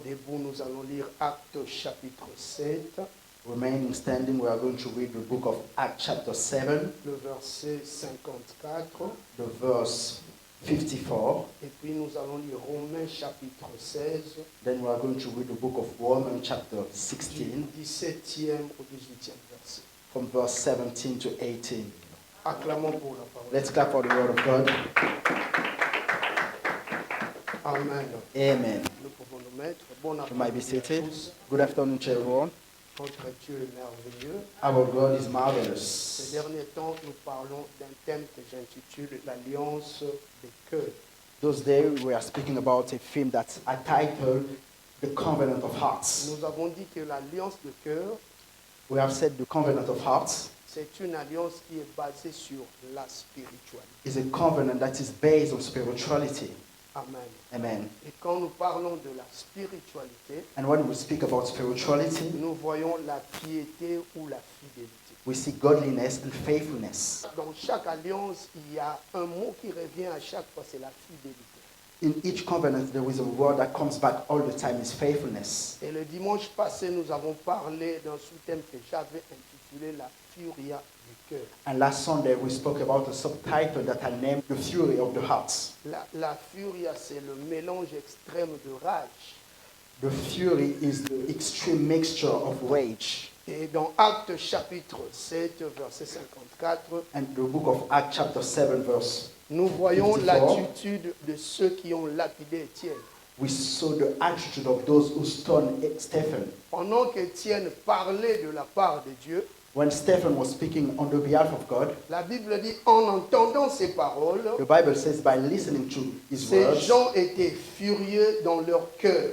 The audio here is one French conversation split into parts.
Debout, nous allons lire Actes chapitre 7, Remaining standing, we are going to read the book of Acts chapter 7, le verset 54. the verse 54. Et puis nous allons lire Romains chapitre 16, Then we are going to read the book of Romans chapter du 16, 17e au 18e verset. from verse 17 to 18. Acclamons pour la parole. Let's clap for the word of God. Amen. Amen. Nous pouvons nous mettre. Bon You might be après-midi à seated. tous. Good afternoon to everyone. Notre Dieu est merveilleux. Our God is Ces marvelous. derniers temps, nous parlons d'un thème que j'intitule l'Alliance des cœurs. Those days we are speaking about a theme that's titled The Covenant of Hearts. Nous avons dit que l'Alliance de cœur, We have said the Covenant of Hearts c'est une alliance qui est basée sur la spiritualité. is a covenant that is based on spirituality. Amen. Amen. Et quand nous parlons de la spiritualité, And when we speak about spirituality, nous voyons la piété ou la fidélité. we see godliness and faithfulness. Dans chaque alliance, il y a un mot qui revient à chaque fois, c'est la fidélité. In each covenant, there is a word that comes back all the time, is faithfulness. Et le dimanche passé, nous avons parlé d'un sous-thème que j'avais intitulé la furia du cœur. And last Sunday, we spoke about a subtitle that I named The Fury of the Hearts. La furia, c'est le mélange extrême de rage. The fury is the extreme mixture of rage. Et dans Actes chapitre 7, verset 54, And the book of Acts chapter 7 verse, nous voyons 54. l'attitude de ceux qui ont lapidé Étienne. we saw the attitude of those who stoned Stephen. Pendant qu'Étienne parlait de la part de Dieu, When Stephen was speaking on the behalf of God, la Bible dit, en entendant ces paroles, the Bible says by listening to his ces words, gens étaient furieux dans leur cœur.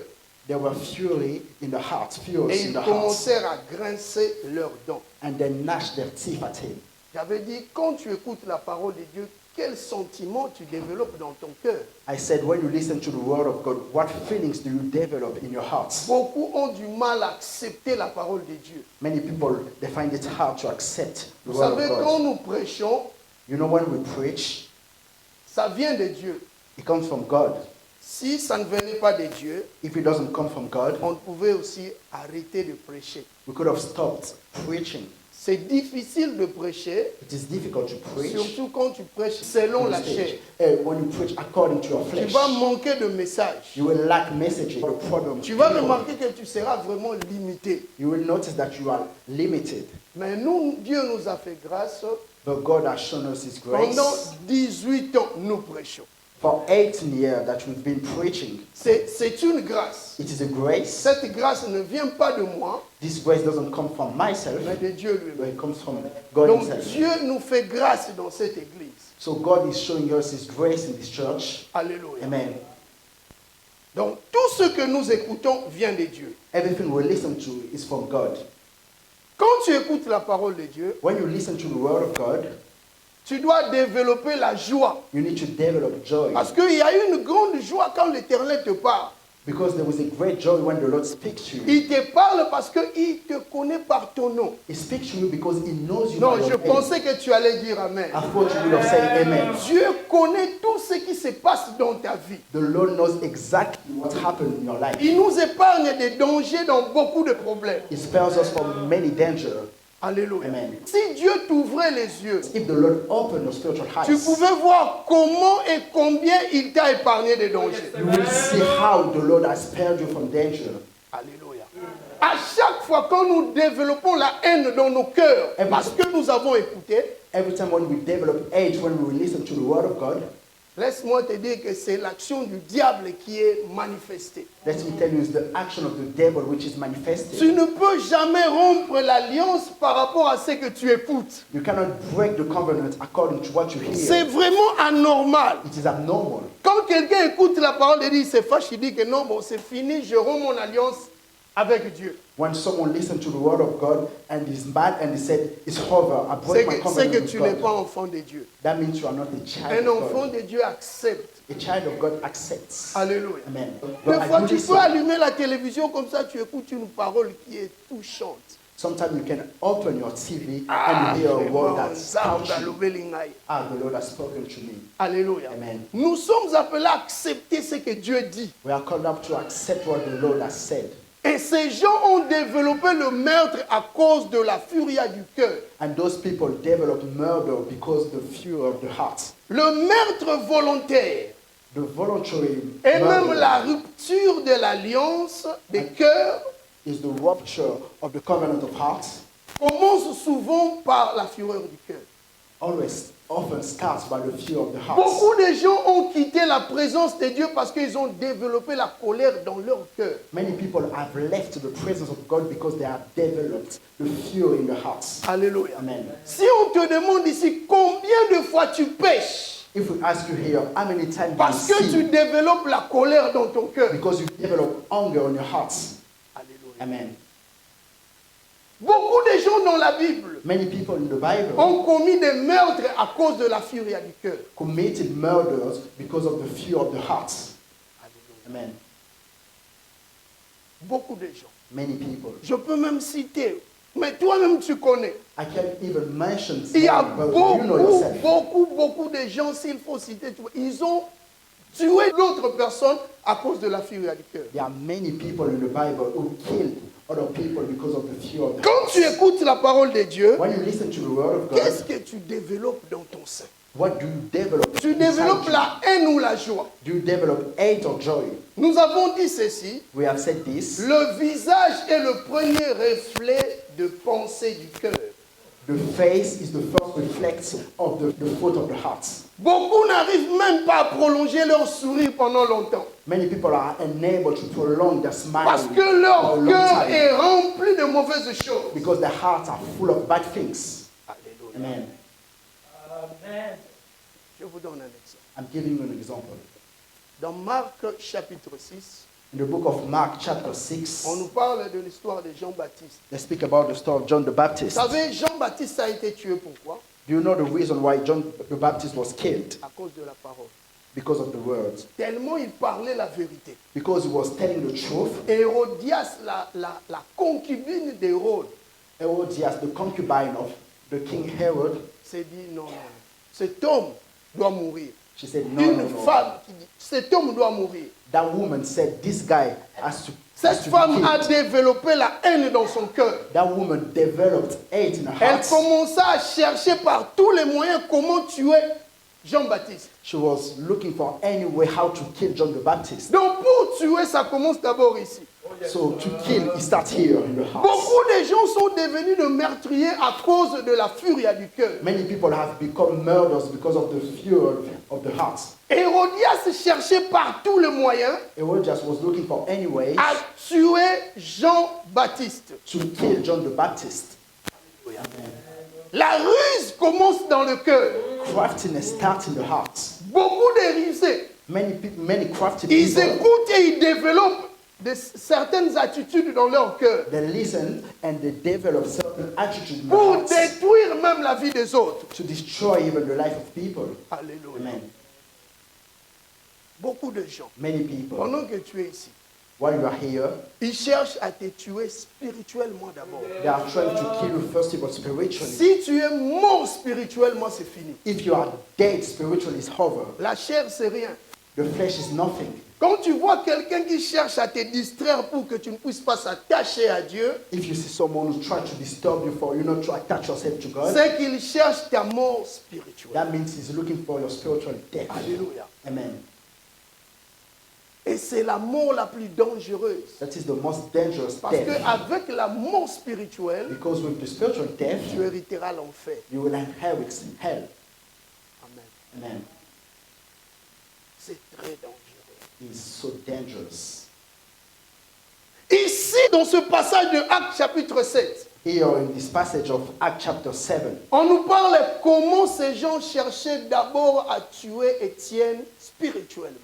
there were fury in the heart, furious Et in ils the heart, commencèrent à grincer leurs dents. and they gnashed their teeth at him. J'avais dit, quand tu écoutes la parole de Dieu, quel sentiment tu développes dans ton cœur? I said, when you listen to the word of God, what feelings do you develop in your hearts? Beaucoup ont du mal à accepter la parole de Dieu. Many people, they find it hard to accept the Vous word savez, of quand God. nous prêchons, You know, when we preach, ça vient de Dieu. it comes from God. Si ça ne venait pas de Dieu, If it doesn't come from God, on pouvait aussi arrêter de prêcher. we could have stopped preaching. C'est difficile de prêcher, It is difficult to preach surtout quand tu prêches selon on la stage. chair. When you preach according to your Tu flesh, vas manquer de messages. you will lack messages. The problem, Tu vas remarquer que tu seras vraiment limité. you will notice that you are limited. Mais nous, Dieu nous a fait grâce. But God has shown us His grace. Pendant 18 ans, nous prêchons. For 18 years that we've been preaching, C'est une grâce. it is a grace. Cette grâce ne vient pas de moi, This grace doesn't come from myself, mais de Dieu but lui-même. it comes from God Donc Himself. Dieu nous fait grâce dans cette église. So God is showing us His grace in this church. Alléluia. Amen. Donc tout ce que nous écoutons vient de Dieu. Everything we listen to is from God. Quand tu écoutes la parole de Dieu, When you listen to the word of God, tu dois développer la joie. you need to develop joy. Parce qu'il y a une grande joie quand l'Éternel te parle. Because there was a great joy when the Lord speaks to you. Il te parle parce qu'il te connaît par ton nom. He speaks to you because He knows you. Non, by je your name. pensais que tu allais dire Amen. I thought you would have said Amen. Dieu connaît tout ce qui se passe dans ta vie. The Lord knows exactly what happened in your life. Il nous épargne des dangers dans beaucoup de problèmes. He spares us from many dangers. Alléluia. Amen. Si Dieu t'ouvrait les yeux, If the Lord opened your spiritual tu eyes, pouvais voir comment et combien il t'a épargné des dangers. you will see how the Lord has spared you from danger. Alléluia. À chaque fois quand nous développons la haine dans nos cœurs, parce que nous avons écouté, Every time when we develop age, when we listen to the word of God, laisse-moi te dire que c'est l'action du diable qui est manifestée. let me tell you, it's the action of the devil which is manifested. Tu ne peux jamais rompre l'alliance par rapport à ce que tu écoutes. You cannot break the covenant according to what you C'est hear. vraiment anormal. It is abnormal. Quand quelqu'un écoute la parole de Dieu, il se fâche, il dit que non, bon, c'est fini, je romps mon alliance avec Dieu. When someone listens to the word of God and is mad and he said, it's over, I break my C'est covenant que with tu n'es God. pas enfant de Dieu. That means you are not a child Un of enfant God. de Dieu accepte. A child of God accepts. Alléluia. Amen. Des But fois, I do tu this peux one. allumer la télévision comme ça, tu écoutes une parole qui est touchante. Sometimes you can open your TV and you hear a word that's touched you. Alléluia. The Lord has spoken to me. Alléluia. Amen. Nous sommes appelés à accepter ce que Dieu dit. We are called up to accept what the Lord has said. Et ces gens ont développé le meurtre à cause de la furia du cœur. And those people develop murder because the fear of the heart. Le meurtre volontaire The voluntary et même murder la rupture de l'alliance des cœurs is the rupture of the covenant of hearts. commence souvent par la fureur du cœur. Often starts by the fear of the heart. Beaucoup de gens ont quitté la présence de Dieu parce qu'ils ont développé la colère dans leur cœur. Many people have left the presence of God because they have developed the fear in their hearts. Alléluia. Amen. Si on te demande ici combien de fois tu pêches, If we ask you here, how many times parce you que tu sin développes la colère dans ton cœur. because you develop anger on your hearts? Alléluia. Amen. Beaucoup de gens dans la Bible Many people in the Bible ont commis des meurtres à cause de la furia du cœur. committed murders because of the fear of the hearts. Amen. Beaucoup de gens. Many people. Je peux même citer, mais toi-même tu connais. I can't even mention Il y a some, but you know yourself. beaucoup de gens, s'il faut citer, ils ont tué l'autre personne à cause de la furia du cœur. There are many people in the Bible who killed other people because of the fear of the Quand tu hearts. écoutes la parole de Dieu, When you listen to the word of qu'est-ce God, que tu développes dans ton sein? what do you develop? Tu inside développes you? la haine ou la joie. Do you develop hate or joy? Nous avons dit ceci, We have said this. le visage est le premier reflet de pensée du cœur. The face is the first reflection of the fruit of the heart. Beaucoup n'arrivent même pas à prolonger leur sourire pendant longtemps. Many people are unable to prolong their smile Parce que for a leur long cœur time est rempli de mauvaises choses. because their hearts are full of bad things. Alléluia. Amen. Je vous donne un exemple. I'm giving you an example. Dans Marc chapitre 6, In the book of Mark, chapter on 6, nous parle de l'histoire de Jean-Baptiste. they speak about the story of John the Vous Baptist. savez, Jean-Baptiste a été tué pourquoi? Do you know the reason why John the Baptist was killed? À cause de la parole. Because of the words. Tellement il parlait la vérité. Because he was telling the truth. Hérodias, la concubine d'Hérode, Herodias, the concubine of the king Herod, s'est dit non, cet homme doit mourir. she said, no, Une no, no. femme qui dit, cet homme doit mourir. That woman said, this guy has to Cette be femme a killed. développé la haine dans son cœur. That woman developed hate in her Elle heart. commença à chercher par tous les moyens comment tuer Jean-Baptiste. She was looking for any way how to kill John the Baptist. Donc pour tuer, ça commence d'abord ici. So to kill, it starts here in the heart. Beaucoup de gens sont devenus de meurtriers à cause de la furia du cœur. Many people have become murderers because of the fear of the heart. Hérodias cherchait par tous les moyens Herodias was looking for any way à tuer Jean-Baptiste. to kill John the Baptist. La ruse commence dans le cœur. Craftiness starts in the heart. Beaucoup de rusés, Many crafty ils people, écoutent et ils développent certaines attitudes dans leur cœur they listen and they develop certain attitudes in their pour hearts détruire même la vie des autres. to destroy even the life of people. Alléluia. Amen. Beaucoup de gens, Many people, pendant que tu es ici, while you are here, ils cherchent à te tuer spirituellement d'abord. they are trying to kill you first of all spiritually. Si tu es mort spirituellement, c'est fini. If you are dead spiritually, it's over. La chair, c'est rien. The flesh is nothing. Quand tu vois quelqu'un qui cherche à te distraire pour que tu ne puisses pas s'attacher à Dieu, If you see someone who tries to disturb you for you not to attach yourself to God, c'est qu'il cherche ta mort spirituelle. that means he's looking for your spiritual death. Alléluia. Amen. Et c'est la mort la plus dangereuse. That is the most dangerous Parce death. qu'avec la mort spirituelle, Because with the spiritual death, tu hériteras l'enfer. you will inherit hell. Amen. Amen. C'est très dangereux. It's so dangerous. Ici, dans ce passage de Actes chapitre 7, Here in this passage of Acts chapter 7, on nous parle comment ces gens cherchaient d'abord à tuer Étienne spirituellement.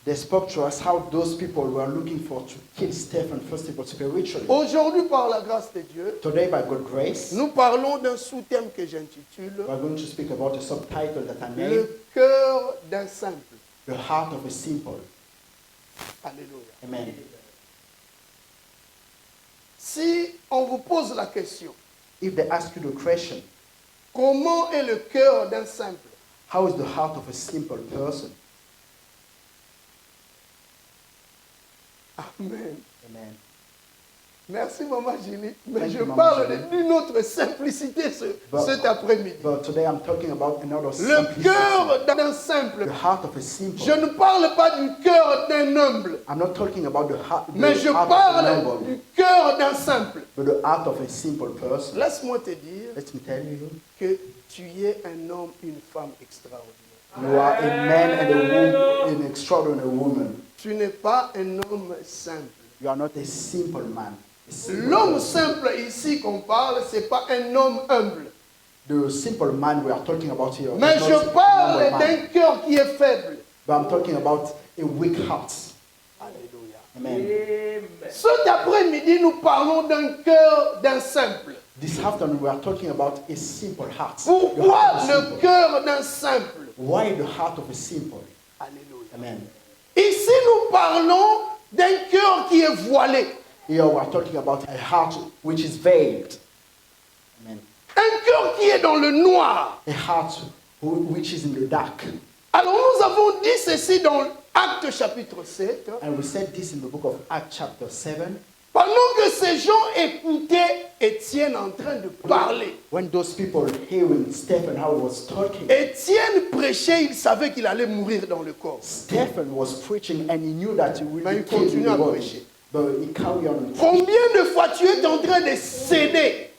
they spoke to us how those people were looking for to kill Stephen first of all spiritually. Aujourd'hui, par la grâce de Dieu, Today, by God's grace, nous parlons d'un sous-thème que j'intitule we are going to speak about a subtitle that I named Le cœur d'un simple. The Heart of a Simple. Alléluia. Amen. Si on vous pose la question, If they ask you the question, comment est le cœur d'un simple? how is the heart of a simple person? Amen. Amen. Merci, Maman Julie. Mais Thank je you, Maman parle Julie. d'une autre simplicité But- cet après-midi. But today I'm talking about another Le simplicity. cœur d'un simple. The heart of a simple. Je ne parle pas du cœur d'un humble, I'm not talking about the heart, mais je of an parle humble, du cœur d'un simple. but the heart of a simple person. Laisse-moi te dire Let me tell you, que tu es un homme, une femme extraordinaire. you are a man and a woman, an extraordinary woman. Tu n'es pas un homme simple. You are not a simple man. A simple L'homme person. simple ici qu'on parle, ce n'est pas un homme humble. The simple man we are talking about here. Mais is je not a parle normal man. d'un cœur qui est faible. But I'm talking about a weak heart. Alléluia. Amen. Cet après-midi, nous parlons d'un cœur d'un simple. This afternoon we are talking about a simple heart. The Pourquoi heart of a le simple. cœur d'un simple? Why the heart of a simple? Alléluia. Amen. Ici, nous parlons d'un cœur qui est voilé. Here we are talking about a heart which is veiled. Amen. Un cœur qui est dans le noir. A heart which is in the dark. Alors, nous avons dit ceci dans Actes chapitre 7. And we said this in the book of Acts chapter 7. Pendant que ces gens écoutaient Étienne en train de parler, When those people hearing Stephen how he was talking, Étienne prêchait, il savait qu'il allait mourir dans le corps. Stephen was preaching and he knew that he would Mais be il killed in continue the à body. prêcher. But he carried on. Combien de fois tu es en train de céder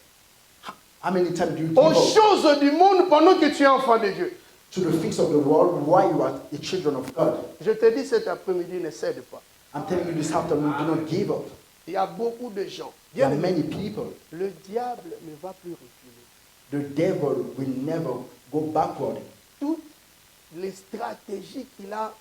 How many times do you aux give up choses du monde pendant que tu es enfant de Dieu? to the things of the world while you are the children of God? Je te dis cet après-midi, ne cède pas. I'm telling you this afternoon, do not give up. Il y a beaucoup de gens. There Bien are aimé, many people. le diable ne va plus reculer. The devil will never go backward. Toutes les stratégies qu'il a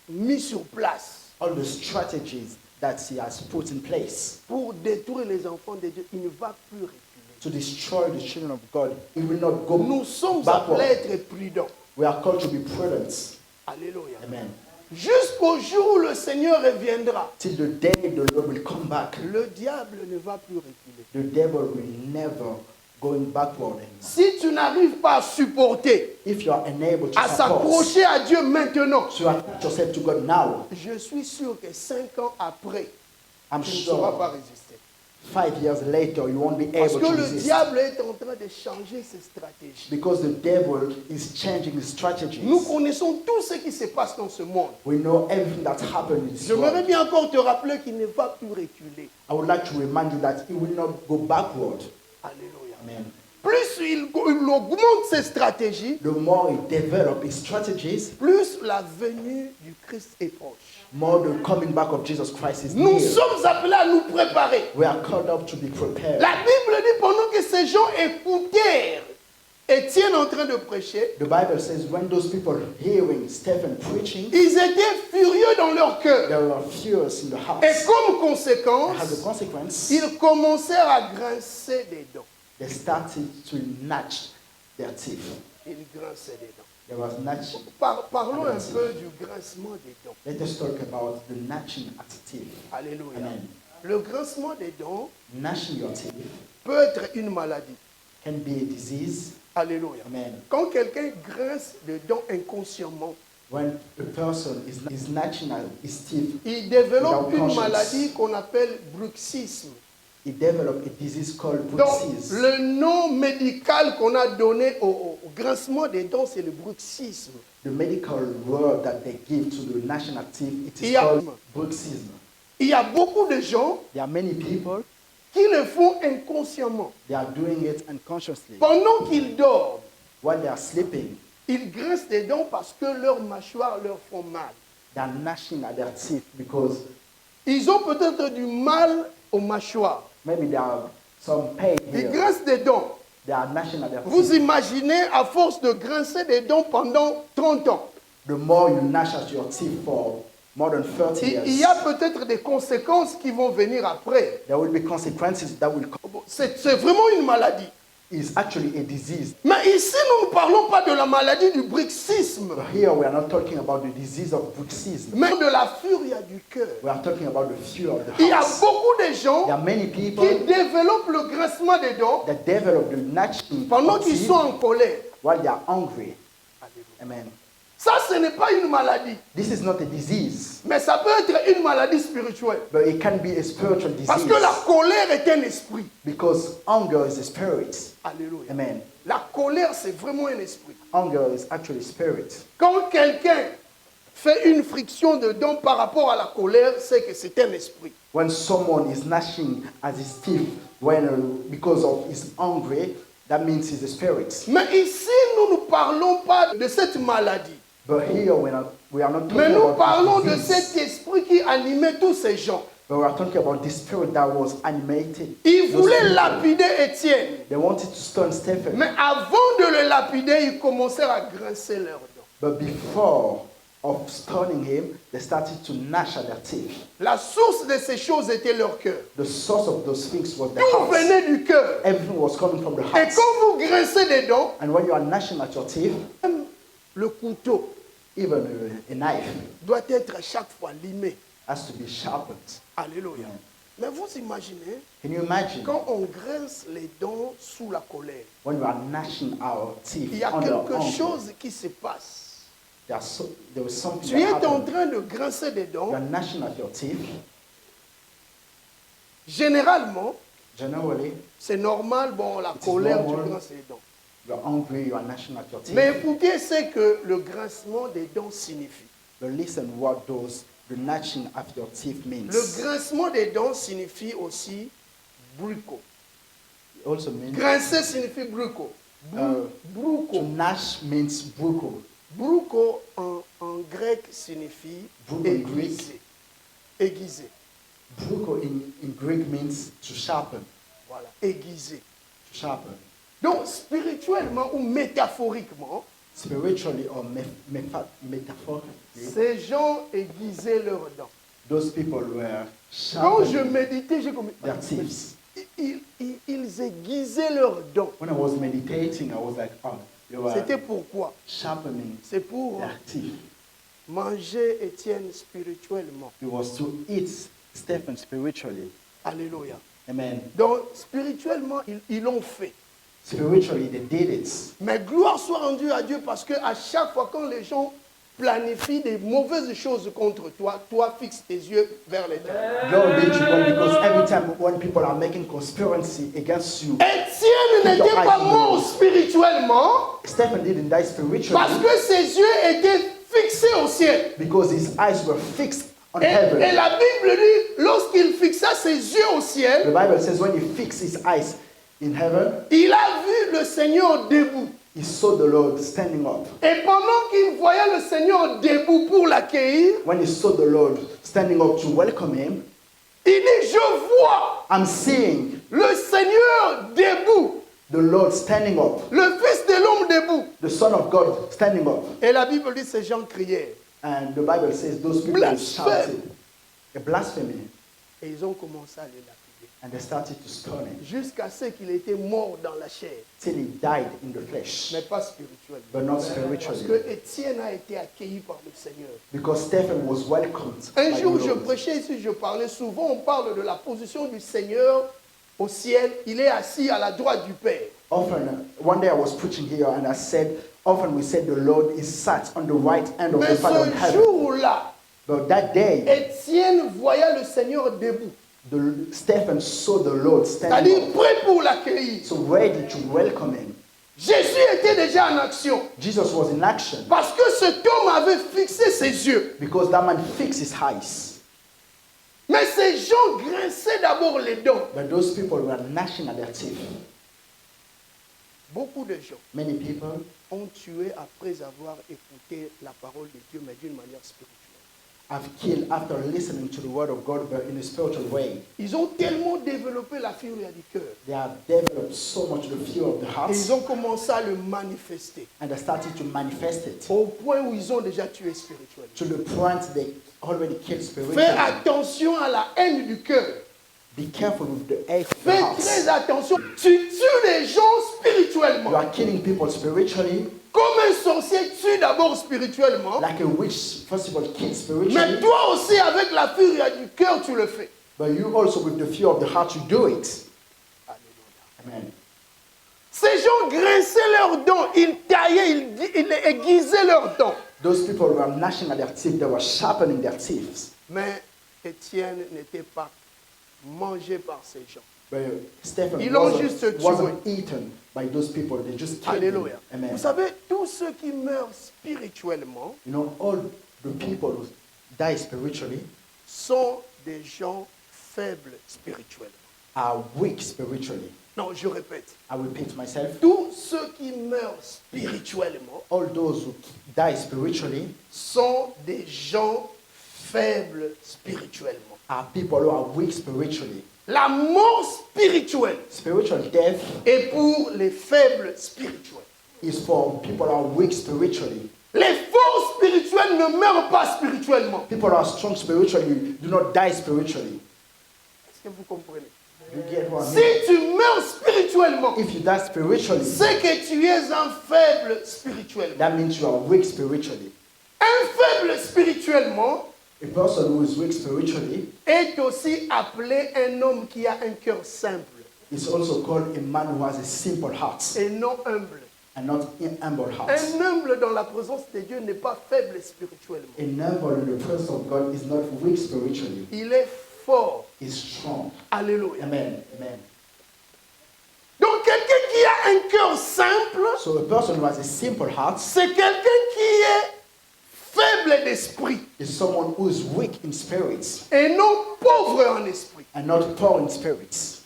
mis sur place All the strategies that he has put in place pour détruire les enfants de Dieu, il ne va plus reculer. to destroy the children of God, he will not go Nous sommes backward. appelés à être prudents. We are called to be prudent. Alléluia. Amen. Jusqu'au jour où le Seigneur reviendra, Till the day the Lord will come back, le diable ne va plus reculer. the devil will never going backward anymore. Si tu n'arrives pas à supporter, If you are unable to à support, s'approcher à Dieu maintenant, to attach yourself to God now, je suis sûr que 5 ans après, I'm tu ne sauras pas sure résister. 5 years later you won't be Parce able que to le resist. diable est en train de changer ses stratégies. Because the devil is changing his strategies. Nous connaissons tout ce qui se passe dans ce monde. We know everything that's happened in this J'aimerais world. bien encore te rappeler qu'il ne va plus reculer. I would like to remind you that he will not go backward. Alléluia. Amen. Plus il augmente ses stratégies, The more he develops his strategies, plus la venue du Christ est proche. more the coming back of Jesus Christ is Nous near. sommes appelés à nous préparer. We are called up to be prepared. La Bible dit pendant que ces gens écoutèrent Étienne en train de prêcher, The Bible says when those people hearing Stephen preaching, ils étaient furieux dans leur cœur. they were furious in the house. Et comme And conséquence, as a consequence, ils commencèrent à grincer des dents. they started to gnatch their teeth. Ils grinçaient des dents. They was gnashing. Parlons un peu du grincement des dents. Let us talk about the gnashing at the teeth. Alléluia. Amen. Le grincement des dents Gnashing your teeth peut être une maladie. can be a disease. Alléluia. Amen. Quand quelqu'un grince des dents inconsciemment, When a person is gnashing at his teeth, il développe Without une conscience. maladie qu'on appelle bruxisme. he develops a disease called Donc, bruxisme. le nom médical qu'on a donné au grincement des dents, c'est le bruxisme. The medical word that they give to the gnashing at teeth, it is Yeah. called bruxism. Il y a beaucoup de gens There are many people, qui le font inconsciemment. they are doing it unconsciously. Pendant qu'ils dorment, While they are sleeping, ils grincent des dents parce que leurs mâchoires leur font mal. they are gnashing at their teeth because Ils ont peut-être du mal aux mâchoires. maybe there are some pain Ils here. grincent des dents. They are gnashing at their Vous teeth. imaginez, à force de grincer des dents pendant 30 ans, The more you gnash at your teeth for more than 30 il y years, a peut-être des conséquences qui vont venir après. there will be consequences that will come. C'est vraiment une maladie. is actually a disease. Mais ici, nous ne parlons pas de la maladie du bruxisme, But here we are not talking about the disease of bruxism. mais de la furia du cœur. We are talking about the fear of the Il y a heart. beaucoup de gens There are many qui people développent le grincement des dents that develop the gnashing pendant of qu'ils teeth sont en colère. while they are hungry. Amen. Ça, ce n'est pas une maladie, This is not a disease, mais ça peut être une maladie spirituelle. but it can be a spiritual Parce disease que la colère est un esprit. because hunger is a spirit. Alléluia. Amen. La colère, c'est vraiment un esprit. Hunger is actually spirit. Quand quelqu'un fait une friction de dents par rapport à la colère, c'est que c'est un esprit. When someone is gnashing at his teeth because of his hungry, that means he's a spirit. Mais ici, nous ne parlons pas de cette maladie. But here we are not Mais talking nous about parlons this de disease, cet esprit qui animait tous ces gens. but we are talking about this spirit that was animated. Ils those voulaient people. lapider Étienne. They wanted to stone Stephen, Mais avant de le lapider, ils commencèrent à grincer leurs dents. but before of stoning him, they started to gnash at their teeth. La source de ces choses était leur cœur. The source of those things was the Tout heart. venait du cœur. Everything was coming from the Et heart. quand vous grincez des dents, And when you are gnashing at your teeth, même le couteau even a knife doit être à chaque fois limé. has to be sharpened. Alléluia. Mais vous imaginez, Can you imagine quand on grince les dents sous la colère, when we are gnashing our teeth il y a under quelque hunger? chose qui se passe. There was something Tu es that en happened. train de grincer des You are dents. gnashing at your teeth. Généralement, Generally, c'est normal, bon, la It is colère, tu normal. grinces les dents. you are hungry, you are gnashing at your teeth. Mais écoutez ce que le grincement des dents signifie. But listen what the gnashing at your teeth means. Le grincement des dents signifie aussi bruco. It also means Grincer signifie bruco. to Bruco. gnash means bruco. Bruco en grec signifie Bruco in Greek. aiguiser. Aiguiser. Bruco in Greek means to sharpen. Voilà, aiguiser. To sharpen. Donc, spirituellement ou métaphoriquement, Spiritually or metaphorically, ces gens aiguisaient leurs dents. those people were Quand je sharpening méditais, j'ai comme... their teeth. Ils aiguisaient leurs dents. When I was meditating, I was like, oh, you were C'était pourquoi? sharpening C'est pour their teeth. manger Étienne spirituellement. It was to eat Stephen spiritually. Alléluia. Amen. Donc, spirituellement, ils l'ont fait. Spiritually, they did it. Mais gloire soit rendue à Dieu parce qu'à chaque fois quand les gens planifient des mauvaises choses contre toi, toi fixe tes yeux vers l'éternel. Glory be to God, because every time when people are making conspiracy against you, Étienne Keep your n'était eyes pas on mort God. spirituellement Stephen didn't die spiritually parce que ses yeux étaient fixés au ciel. because his eyes were fixed on Et heaven. la Bible dit, lorsqu'il fixa ses yeux au The ciel, Bible says when he fixed his eyes in heaven, il a vu le Seigneur debout. he saw the Lord standing up. Et pendant qu'il voyait le Seigneur debout pour l'accueillir, When he saw the Lord standing up to welcome him, il dit, je vois I'm seeing le Seigneur debout, the Lord standing up, le Fils de l'homme debout. the Son of God standing up. Et la Bible dit, ces gens crièrent. And the Bible says those people Blasphème. shouted a blasphemy, Et ils ont commencé à le lapider. and they started to stone him Jusqu'à ce qu'il était mort dans la chair, till he died in the flesh, mais pas spirituellement. but not Parce spiritually. que Étienne a été accueilli par le Seigneur. Because Stephen was welcomed Un by jour, the je Lord. prêchais ici, je parlais souvent, on parle de la position du Seigneur au ciel. Il est assis à la droite du Père. Often, one day I was preaching here and I said, often we said the Lord is sat on the right hand of Mais the Father in ce heaven. jour-là, But that day, Étienne voyait le Seigneur debout, Stephen saw the Lord standing c'est-à-dire up, prêt pour l'accueillir. so ready to welcome him. Jésus était déjà en action Jesus was in action parce que cet homme avait fixé ses yeux. because that man fixed his eyes. Mais ces gens grinçaient d'abord les dents. But those people were gnashing at their teeth. Beaucoup de gens Many people ont tué après avoir écouté la parole de Dieu, mais d'une manière spirituelle. have killed after listening to the word of God, but in a spiritual way. Ils ont tellement développé la furie du cœur. They have developed so much the fear of the heart, Et ils ont commencé à le manifester. and they started to manifest it Au point où ils ont déjà tué spirituellement. to the point they already killed Fais spiritually. attention à la haine du cœur. Be careful with the hate of the Fais heart. très attention. Tu tues les gens spirituellement. You are killing people spiritually, Comme un sorcier tue d'abord spirituellement. like a witch, first of all, kills Mais spiritually. toi aussi, avec la furie du cœur, tu le fais. But you also, with the fear of the heart, you do it. Amen. Ces gens grinçaient leurs dents, ils taillaient, ils aiguisaient leurs dents. Those people were gnashing at their teeth, they were sharpening their teeth. Mais Étienne n'était pas mangé par ces gens. But Stephen Ils l'ont juste tué. wasn't eaten by those people, they just killed him. Alléluia. Amen. Vous savez, tous ceux qui meurent spirituellement You know, all the people who die spiritually sont des gens faibles spirituellement. are weak spiritually. Non, je répète. I repeat myself. Tous ceux qui meurent spirituellement All those who die spiritually sont des gens faibles spirituellement. are people who are weak spiritually. La mort spirituelle Spiritual death est pour les faibles spirituels. is for people who are weak spiritually. Les forts spirituels ne meurent pas spirituellement. People who are strong spiritually do not die spiritually. Est-ce que vous comprenez? You get what I Si mean? tu meurs spirituellement, If you die spiritually, c'est que tu es un faible spirituellement. that means you are weak spiritually. Un faible spirituellement A person who is weak spiritually est aussi appelé un homme qui a un cœur simple is also called a man who has a simple heart et non humble. and not an humble heart. Un humble dans la présence de Dieu n'est pas faible spirituellement. A humble in the presence of God is not weak spiritually. Il est fort. Is strong. Alléluia. Amen. Amen. Donc quelqu'un qui a un cœur simple, So a person who has a simple heart c'est quelqu'un qui est faible d'esprit is someone who is weak in spirits et non pauvre en esprit. and not poor in spirits.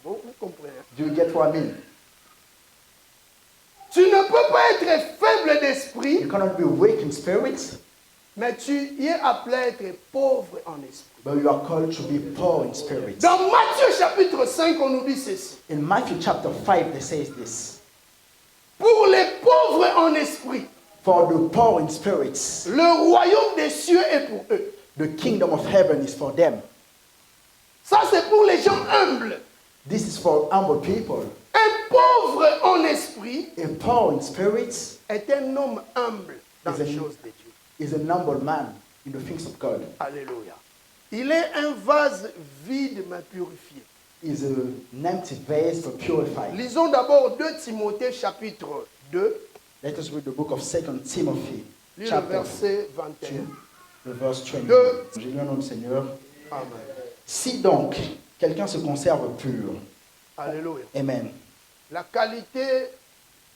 Bon, vous comprenez. Do you get what I mean? Tu ne peux pas être faible d'esprit, You cannot be weak in spirit, mais tu y es appelé à être pauvre en esprit. but you are called to be poor in spirit. Dans Matthieu chapitre 5, on nous dit ceci. In Matthew chapter 5, they says this. Pour les pauvres en esprit, For the poor in spirits, le royaume des cieux est pour eux. the kingdom of heaven is for them. Ça, c'est pour les gens humbles. This is for humble people. Un pauvre en esprit A poor in spirits est un homme humble dans Is les a- choses de Dieu. is an humble man in the things of God. Alléluia. Il est un vase vide mais purifié. Is an empty vase but purified. Lisons d'abord 2 Timothée chapitre 2, Let us read the book of 2 Timothy, lis le chapter verset 2, 21. the verse 20. Deux. J'ai lu au nom du Seigneur. Amen. Si donc quelqu'un se conserve pur, Alléluia. amen. La qualité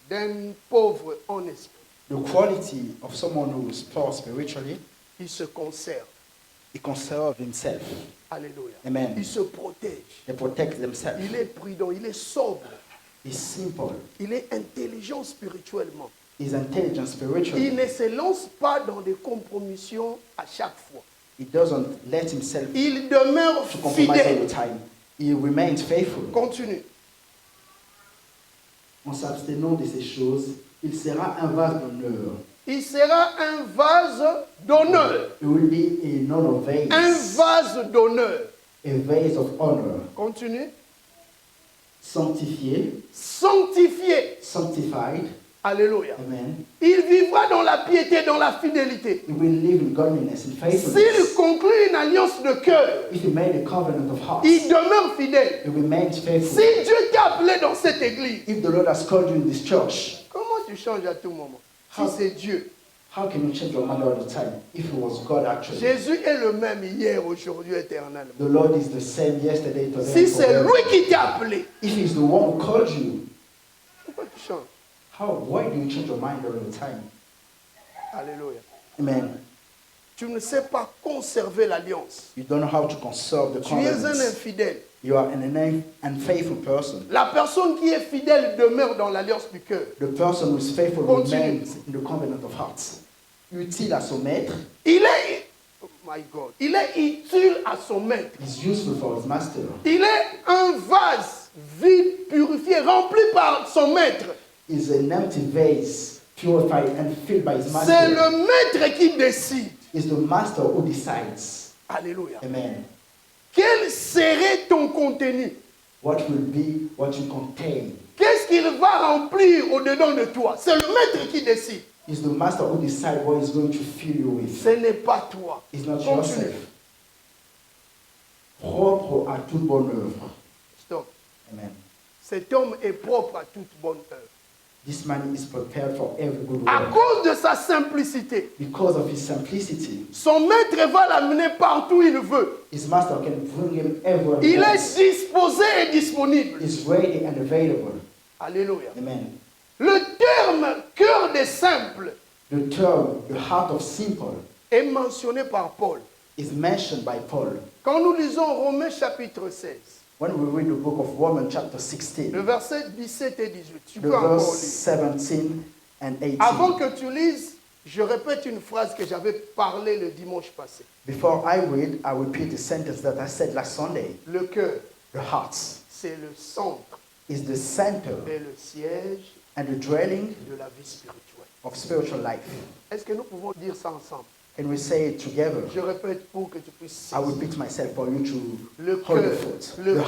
d'un pauvre en esprit, The quality of someone who is poor spiritually, il se conserve. he conserves himself. Alléluia. Amen. Il se protège. They protect themselves. Il est prudent, il est sobre. He's simple. Il est intelligent spirituellement. He's intelligent Il spiritually. ne se lance pas dans des compromissions à chaque fois. He doesn't let himself Il demeure to compromise all fidèle. the time. He remains faithful. Continue. En s'abstenant de ces choses, il sera un vase d'honneur. Il sera un vase d'honneur. It will be a honor vase. Un vase d'honneur. A vase of honor. Continue. Sanctifié, Sanctifié. sanctified. Alléluia. Amen. Il vivra dans la piété, dans la fidélité. He will live in godliness and S'il faithfulness. conclut une alliance de cœur, If he made a covenant of heart, il demeure fidèle. he remains Si faithful. Dieu t'a appelé dans cette église, If the Lord has called you in this church, comment tu changes à tout moment? Si How- c'est Dieu. how can you change your mind all the time if it was God actually? Jésus est le même hier, aujourd'hui, éternellement. The Lord is the same yesterday, today, Si and c'est forever. lui qui t'a appelé, If he's the one who called you, pourquoi tu changes? why do you change your mind all the time? Alléluia. Amen. Tu ne sais pas conserver l'alliance. You don't know how to conserve the Tu es un covenants. infidèle. You are an unfaithful person. La personne qui est fidèle demeure dans l'alliance du cœur. The person who is faithful Continue. remains in the covenant of hearts. Utile à son maître, Il est, oh my God, il est utile à son maître. is useful for his master. Il est un vase vide, purifié, rempli par son maître. Is an empty vase, purified and filled by his C'est master. le maître qui décide. Is the master who decides. Alléluia. Amen. quel serait ton contenu? What will be what you contain? Qu'est-ce qu'il va remplir au-dedans de toi? C'est le maître qui décide. It's the master who decides what he's going to fill you with. Ce n'est pas toi. It's not Continue. yourself. Propre à toute bonne œuvre. Stop. Amen. Cet homme est propre à toute bonne œuvre. This man is prepared for every good À work. cause de sa simplicité, Because of his simplicity, son maître va l'amener partout où il veut. his master can bring him everywhere. he Il wants. est disposé et disponible. Is ready and available. Alléluia. Amen. Le terme cœur des simples The term, the heart of simple, est mentionné par Paul. is mentioned by Paul. Quand nous lisons Romains chapitre 16, When we read the book of Romans chapter 16, le verset 17 et 18, tu the peux encore verse lire. 17 and 18. Avant que tu lises, je répète une phrase que j'avais parlé le dimanche passé. Before I read, I repeat the sentence that I said last Sunday. Le cœur, The heart c'est le centre is the center et le siège and the dwelling de la vie spirituelle. of spiritual life. Est-ce que nous pouvons dire ça ensemble? Can we say it together? Je répète pour que tu puisses I saisir. repeat myself for you to Le hold cœur, the foot. le The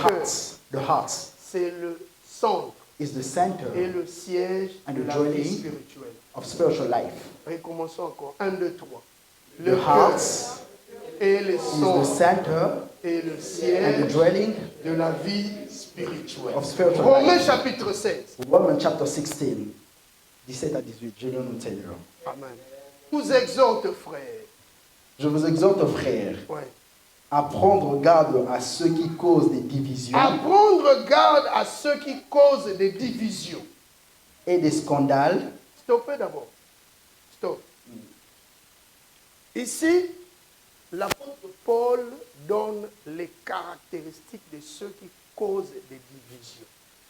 cœur. heart C'est le centre is the center et le siège And de the la dwelling. vie spirituelle. of spiritual life. Recommençons encore. 1, 2, 3. The Le heart cœur et le is the centre center et le and the siège dwelling de la vie spirituelle. of spiritual Romains life. chapitre 16. Romans chapter 16, 17 à 18, je vais nous dire. Amen. Je vous exhorte, frères. Je vous exhorte, frères, Ouais. à prendre garde à ceux qui causent des divisions À prendre garde à ceux qui causent des divisions. et des scandales. Stoppez d'abord. Stop. Ici, l'apôtre Paul donne les caractéristiques de ceux qui causent des divisions.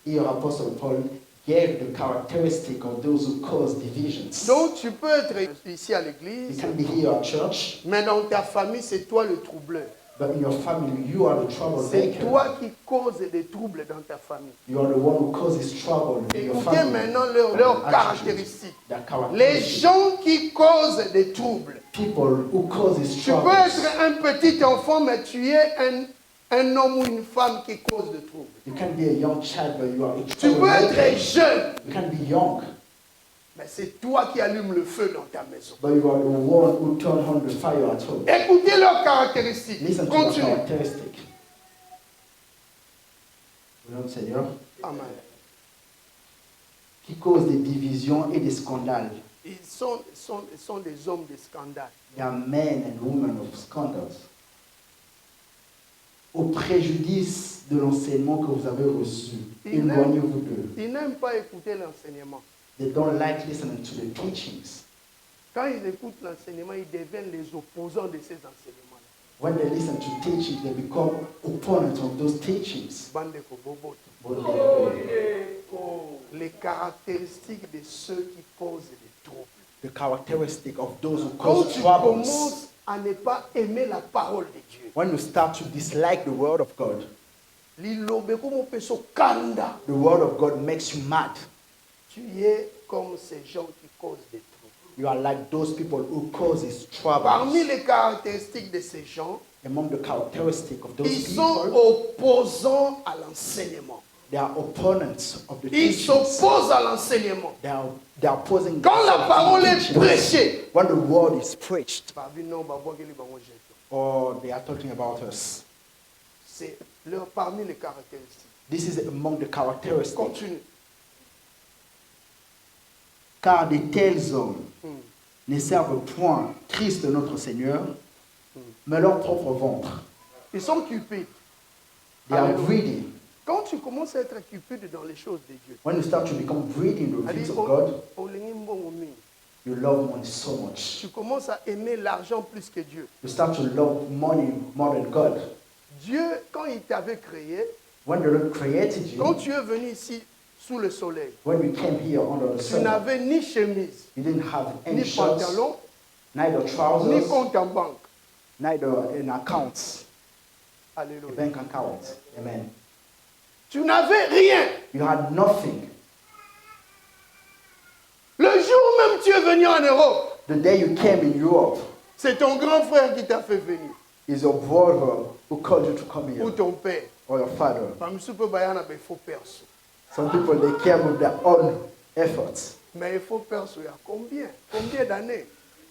Here, Apostle Paul gave the characteristic of those who cause divisions. Donc, tu peux être ici à You l'église, can be here at church, mais dans ta famille, c'est toi le troubleur. but in your family, you are the C'est troublemaker. toi qui causes des troubles dans ta famille. You are the one who causes trouble in your Écoutez family. maintenant leurs Attitude. caractéristiques. That Les characteristic. gens qui causent des troubles. People who causes Tu peux trouble. être un petit enfant, mais tu es un homme ou une femme qui cause des troubles. You can be a young child, but you are a Tu peux être troublemaker. jeune, You can be young, mais c'est toi qui allumes le feu dans ta maison. but you are the one who turn on the fire at home. Écoutez leurs caractéristiques. Listen to the Continue. characteristic. Nom du Seigneur, Amen. qui cause des divisions et des scandales. Ils sont des hommes de scandale. They are men and women of scandals. Au préjudice de l'enseignement que vous avez reçu, Ils éloignez-vous d'eux. n'aiment pas écouter l'enseignement. They don't like listening to the teachings. Quand ils écoutent l'enseignement, ils deviennent les opposants de ces enseignements-là. When they listen to teachings, they become opponents of those teachings. Bande de koboboto. But Les caractéristiques de ceux qui causent des troubles. the characteristic of those who Quand cause tu troubles. commences à ne pas aimer la parole de Dieu, When you start to dislike the word of God, lilobe como peso kanda, the word of God makes you mad. tu es comme ces gens qui causent des troubles. You are like those people who causes trouble. Parmi les caractéristiques de ces gens, Among the characteristics of those ils sont people, opposants à l'enseignement. they are opponents of the Ils teachings. s'opposent à l'enseignement. They are opposing Quand la themselves parole to est teachings. prêchée, When the word is preached, or they are talking about us. c'est parmi les caractéristiques. This is among the characteristics. Continue. Car de tels hommes ne servent point Christ notre Seigneur, mais leur propre ventre. Ils sont cupides. They are Alléluia. greedy. Quand tu commences à être cupide dans les choses de Dieu, When you start to become greedy in the elle things dit, of God, olingi mbongo mingi. you love money so much. Tu commences à aimer l'argent plus que Dieu. You start to love money more than God. Dieu, quand il t'avait créé, When the Lord created quand you, tu es venu ici sous le soleil, when we came here under the tu sun, n'avais ni chemise, you didn't have any ni shirts, pantalon, neither ni trousers, compte en banque. neither an account, a Alléluia. bank account. Amen. Tu n'avais rien. You had nothing. Le jour même tu es venu en Europe, The day you came in Europe, c'est ton grand frère qui t'a fait venir. Is your brother who called you to come ou here, ton père. or your father. Parmi ceux qui bayana be faux perso. Some people, they came with their own efforts. Mais il faut perso, il y a combien d'années?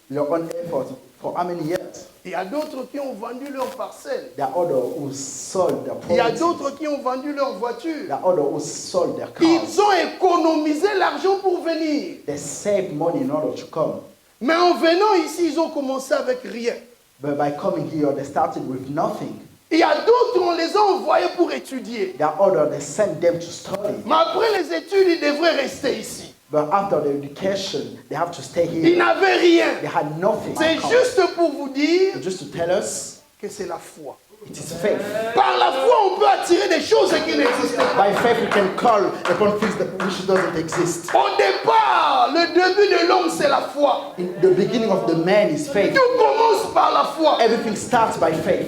Your own efforts. For how many years? Il y a d'autres qui ont vendu leurs parcelles. There are others who sold their Il y a property. d'autres qui ont vendu leurs voitures. There are others who sold their cars. Ils ont économisé l'argent pour venir. They saved money in order to come. Mais en venant ici, ils ont commencé avec rien. But by coming here, they started with nothing. Il y a d'autres, on les a envoyés pour étudier. There are others, they sent them to study. Mais après les études, ils devraient rester ici. But after the education, they have to stay Ils here. n'avaient rien. They had nothing. C'est juste pour vous dire Just to tell us, que c'est la foi. it is faith. Par la foi, on peut attirer des choses qui n'existent pas. By faith, we can call upon things that which doesn't exist. Au départ, le début de l'homme, c'est la foi. In the beginning of the man is faith. Tout commence par la foi. Everything starts by faith.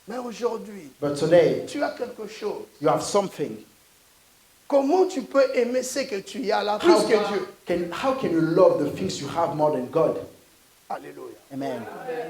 Mais aujourd'hui, But today, tu as quelque chose. you have something. Comment tu peux aimer ce que tu as là plus How que Dieu? how can you love the things you have more than God? Alléluia. Amen.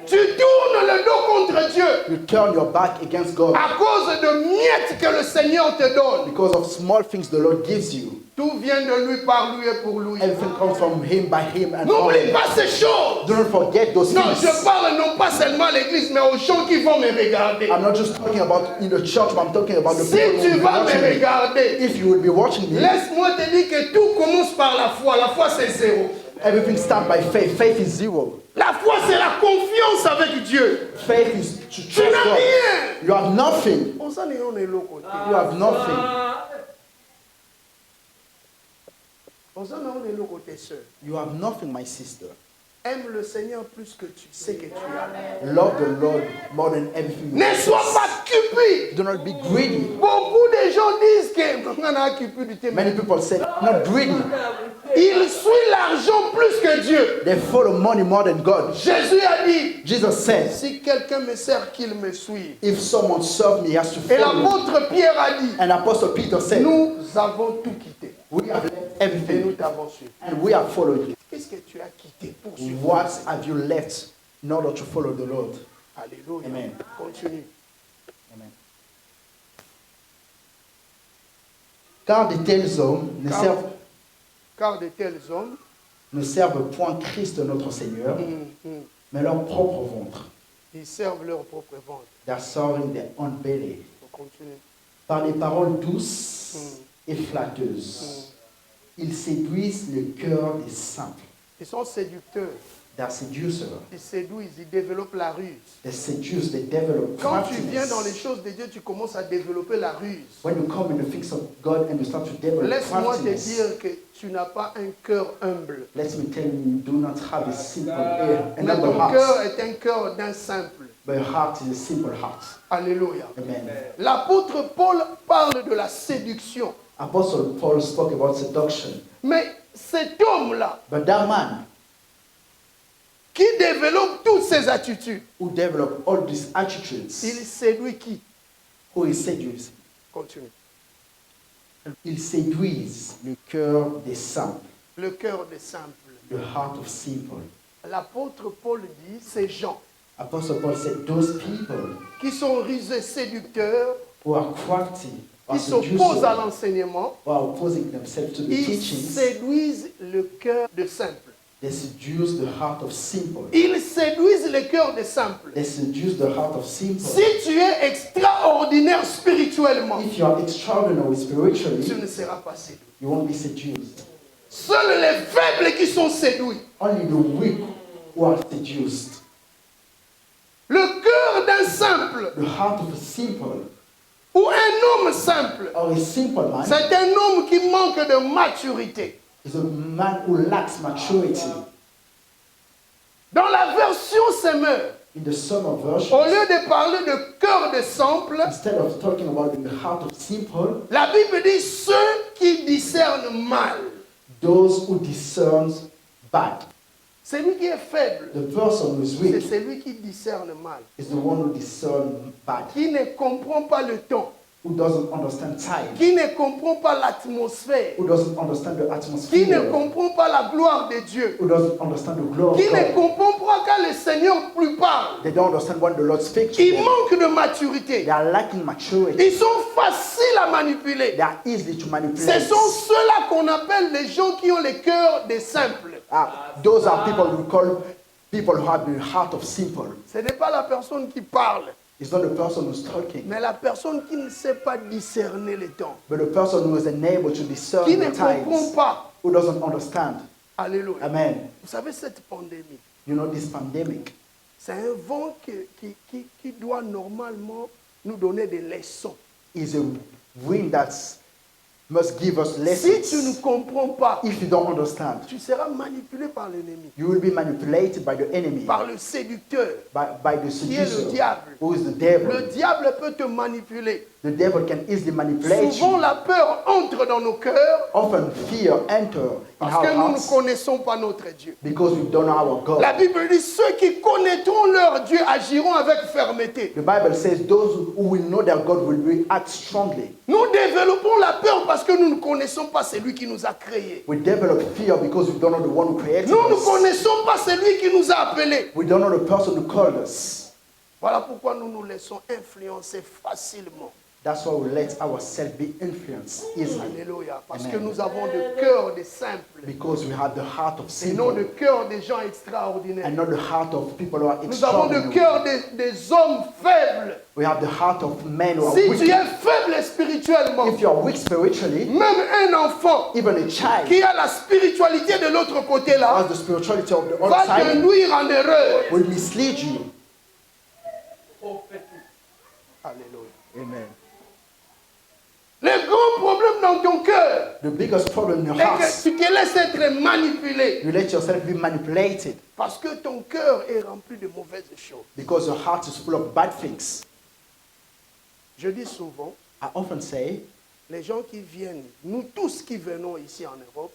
Tu tournes le dos contre Dieu You turn your back against God à cause de miettes que le Seigneur te donne. because of small things the Lord gives you. Tout vient de lui, par lui et pour lui. Everything comes from Him, by Him, and for N'oublie Him. pas ces choses. Do not forget those Non, things. je parle non pas seulement à l'église, mais aux gens qui vont me regarder. I'm not just talking about in the church, but I'm talking about the Si people who tu will be vas me watching me. regarder, If you will be watching me, laisse-moi te dire que tout commence par la foi. La foi, c'est zéro. everything starts by faith. Faith is zero. La foi, c'est la confiance avec Dieu. Faith is to Tu trust n'as God. rien. You have nothing. On s'en est, on est l'autre côté. You have nothing. On s'en est, on est l'autre côté, sœur. You have nothing, my sister. Aime le Seigneur plus que tu sais que tu as. Love the Lord more than everything. you Ne sois possess. pas cupide. Do not be greedy. Beaucoup de gens disent que on a cupidité. Many people say, not greedy. Il suit l'argent plus que Dieu. They follow money more than God. Jésus a dit, Jesus says, si quelqu'un me sert, qu'il me suive. if someone serves me, he has to Et follow me. l'apôtre Pierre a dit, And Apostle Peter said, nous avons tout quitté. we have left Et nous everything t'avons suivi. and we have followed you. Qu'est-ce que tu as quitté pour suivre? What have you left in order to follow the Lord? Alléluia. Amen. Continue. Amen. Car de tels hommes Car de tels hommes, ne servent point Christ notre Seigneur, mais leur propre ventre. ils servent leur propre ventre. They are serving their own belly. On continue. Par des paroles douces et flatteuses, ils séduisent le cœur des simples. Ils sont séducteurs. They are seducers. Ils séduisent, ils développent la ruse. They seduce, they develop Quand tu viens dans les craftiness. choses de Dieu, tu commences à développer la ruse. When you come in the things of God and you start to develop Laisse-moi te craftiness, dire que tu n'as pas un cœur humble. let me tell you, you do not have a simple ear, a Mais humble ton cœur heart, est un cœur d'un simple. but your heart is a simple heart. Alléluia. Amen. L'apôtre Paul parle de la séduction. Apostle Paul spoke about seduction, Mais cet homme-là, but that man qui développe toutes ces attitudes, who developed all these il attitudes, séduit qui? who is seduced, Continue. il séduise le cœur des simples, Le cœur des simples. the heart of simple. L'apôtre Paul dit, ces gens Apostle Paul said, those people qui sont rusés séducteurs, who are crafty, or qui s'opposent à seducers, l'enseignement, who are opposing themselves to the ils teachings, séduisent le cœur de simple. they seduce the heart of simple. Ils séduisent le cœur des simples. They seduce the heart of simple. Si tu es extraordinaire spirituellement, If you are extraordinary tu spiritually, ne seras pas séduit. you won't be seduced. Seuls les faibles qui sont séduits. Only the weak who are seduced. Le cœur d'un simple The heart of a simple ou un homme simple, or a simple man c'est un homme qui manque de maturité. is a man who lacks maturity. Dans la version Semeur, In the summer au version, lieu de parler de cœur de simple, instead of talking about the heart of simple, la Bible dit ceux qui discernent mal. those who discern bad. Celui qui est faible, The person who is c'est weak celui qui discerne mal, is the one who discerns bad. qui ne comprend pas le temps. who doesn't understand time, qui ne comprend pas l'atmosphère, who doesn't understand the qui ne atmosphere, comprend pas la gloire de Dieu, who doesn't understand the glory qui of ne God. comprend pas quand le Seigneur lui parle. They don't understand when the Lord speaks to Ils them. manquent de maturité. They are lacking maturity. Ils sont faciles à manipuler. They are easy to Ce manipulate. sont ceux-là qu'on appelle les gens qui ont le cœur des simples. Those are people we call people who have the heart of simple. Ce n'est pas la personne qui parle, It's not the person who's talking, mais la personne qui ne sait pas discerner les temps, but the person who is unable to discern qui ne the comprend times, pas. who doesn't understand. Alléluia. Amen. Vous savez, cette pandémie, You know, this pandemic c'est un vent qui doit normalement nous donner des leçons. is a wind that must give us Si tu ne lessons. comprends pas, If you don't understand, tu seras manipulé par l'ennemi, you will be manipulated by the enemy, par le séducteur. by the Qui est le seducer, diable. who is the Le devil. diable peut te manipuler. The devil can easily manipulate Souvent, you. la peur entre dans nos cœurs Often fear enter in parce our que nous ne hearts connaissons pas notre Dieu. because we don't know our God. La Bible dit, ceux qui connaîtront leur Dieu agiront avec fermeté. The Bible says those who will know their God will react strongly. Nous développons la peur parce que nous ne connaissons pas celui qui nous a créés. We develop fear because we don't know the one who created Nous ne us. connaissons pas celui qui nous a appelés. We don't know the person who called us. Voilà pourquoi nous nous laissons influencer facilement. That's why we let ourselves be influenced easily. Alléluia. Parce Amen. que nous avons le cœur des simples Because we have the heart of et non le simple cœur des gens extraordinaires. and not the heart of people who are Nous avons le extraordinary. cœur des hommes faibles. We have the heart of men who are Si tu wicked. es faible spirituellement, If you are weak spiritually, même un enfant even a child qui a la spiritualité de l'autre côté who là, has the spirituality of the other va te side nuire en erreur. will mislead you. Alléluia. Amen. Le grand problème dans ton cœur The biggest problem in your est heart, que tu te laisses être manipulé you let yourself be manipulated parce que ton cœur est rempli de mauvaises choses. because your heart is full of bad things. Je dis souvent, I often say, les gens qui viennent, nous tous qui venons ici en Europe,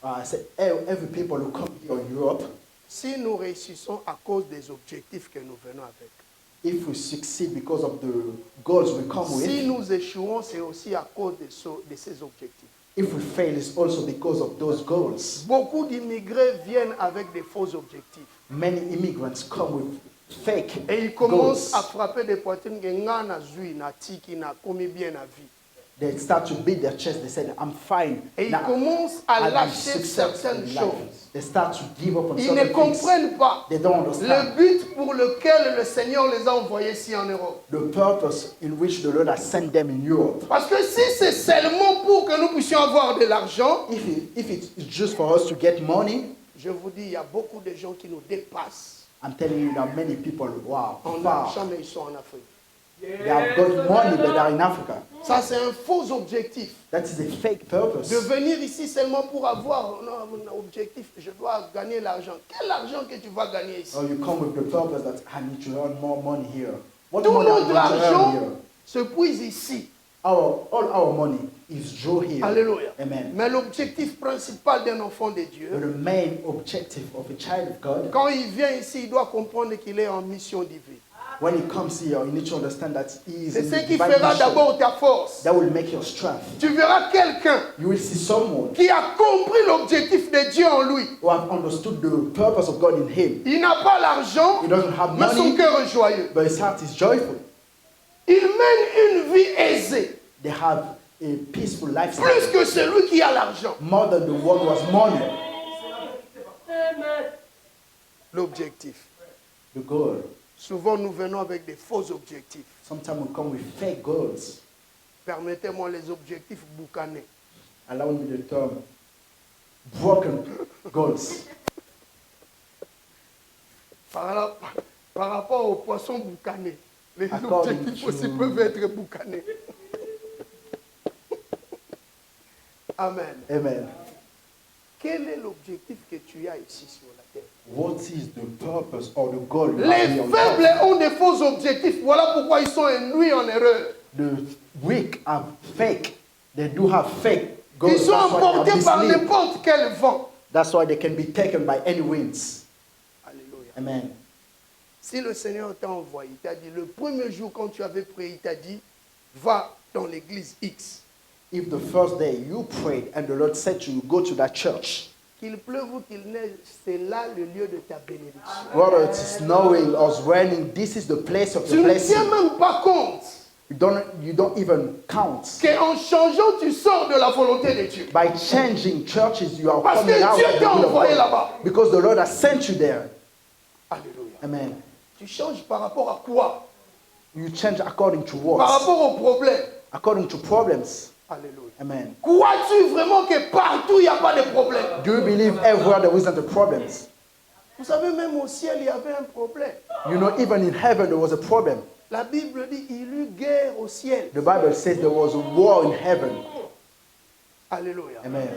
I say every people who come here in Europe, si nous réussissons à cause des objectifs que nous venons avec, if we succeed because of the goals we come si with, nous échouons, c'est aussi à cause de ces objectifs. if we fail, it's also because of those goals. Beaucoup d'immigrés viennent avec des faux objectifs. Many immigrants come with fake Et ils commencent goals. à frapper des poitrines. Nga na zui, na tiki, na komi bien na vie. They start to beat their chest. They say, I'm fine. Et ils Now, commencent à I'll be lâcher successful certaines in life. choses. They start to give up on Ils ne certain things. comprennent pas They don't le understand but pour lequel le Seigneur les a envoyés ici en Europe. the purpose in which the Lord has sent them in Europe. Parce que si c'est seulement pour que nous puissions avoir de l'argent, If it's just for us to get money, je vous dis, il y a beaucoup de gens qui nous dépassent I'm telling you that many people, wow, en far. argent, mais ils sont en Afrique. They have got money, but they're in Africa. Ça, c'est un faux objectif. That is a fake purpose. De venir ici seulement pour avoir un objectif, je dois gagner l'argent. Quel argent que tu vas gagner ici? Or you come with the purpose that I need to earn more money here. What Tout money am I notre going to earn argent here? se puise ici. All our money is drawn here. Alléluia. Amen. Mais l'objectif principal d'un enfant de But Dieu, the main objective of a child of God, quand il vient ici, il doit comprendre qu'il est en mission divine. when he comes here, you need to understand that he is C'est in ce the qui divine fera mission. d'abord ta force. That will make your strength. Tu verras quelqu'un You will see someone qui a compris l'objectif de Dieu en lui. who have understood the purpose of God in him. Il n'a pas l'argent, He doesn't have mais son money, cœur est joyeux. but his heart is joyful. Il mène une vie aisée, They have a peaceful lifestyle. plus que celui qui a l'argent. More than the one who has money. L'objectif. The goal. Souvent, nous venons avec des faux objectifs. Sometimes we come with fake goals. Permettez-moi les objectifs boucanés. Allow me the term. Broken goals. Par rapport aux poissons boucanés, les According objectifs to- aussi peuvent être boucanés. Amen. Amen. Quel est l'objectif que tu as ici sur la terre? What is the purpose or the goal you have Les here on faibles earth? ont des faux objectifs. Voilà pourquoi ils sont induits en erreur. The weak are fake. They do have fake goals. Ils sont That's why they are emportés par misled. n'importe quel vent. That's why they can be taken by any winds. Alléluia. Amen. Si le Seigneur t'a envoyé, il t'a dit, le premier jour quand tu avais prié, il t'a dit, va dans l'église X, If the first day you prayed and the Lord said to you, go to that church, qu'il pleuve ou qu'il neige, c'est là le lieu de ta bénédiction. whether it is snowing or raining, this is the place of Tu your ne tiens blessing. même pas compte You don't even count. qu'en changeant, tu sors de la volonté de Dieu. By changing churches, you are Parce que coming out Dieu of the t'a will of envoyé God. là-bas. Because the Lord has sent you there. Alléluia. Amen. Tu changes par rapport à quoi? You change according to Par what? rapport aux problèmes. According to problems. Alléluia. Amen. Crois-tu vraiment que partout il n'y a pas de problème? Do you believe everywhere there isn't a problems? Vous savez, même au ciel, il y avait un problème. You know, even in heaven there was a problem. La Bible dit il y eut guerre au ciel. The Bible says there was a war in heaven. Alléluia. Amen.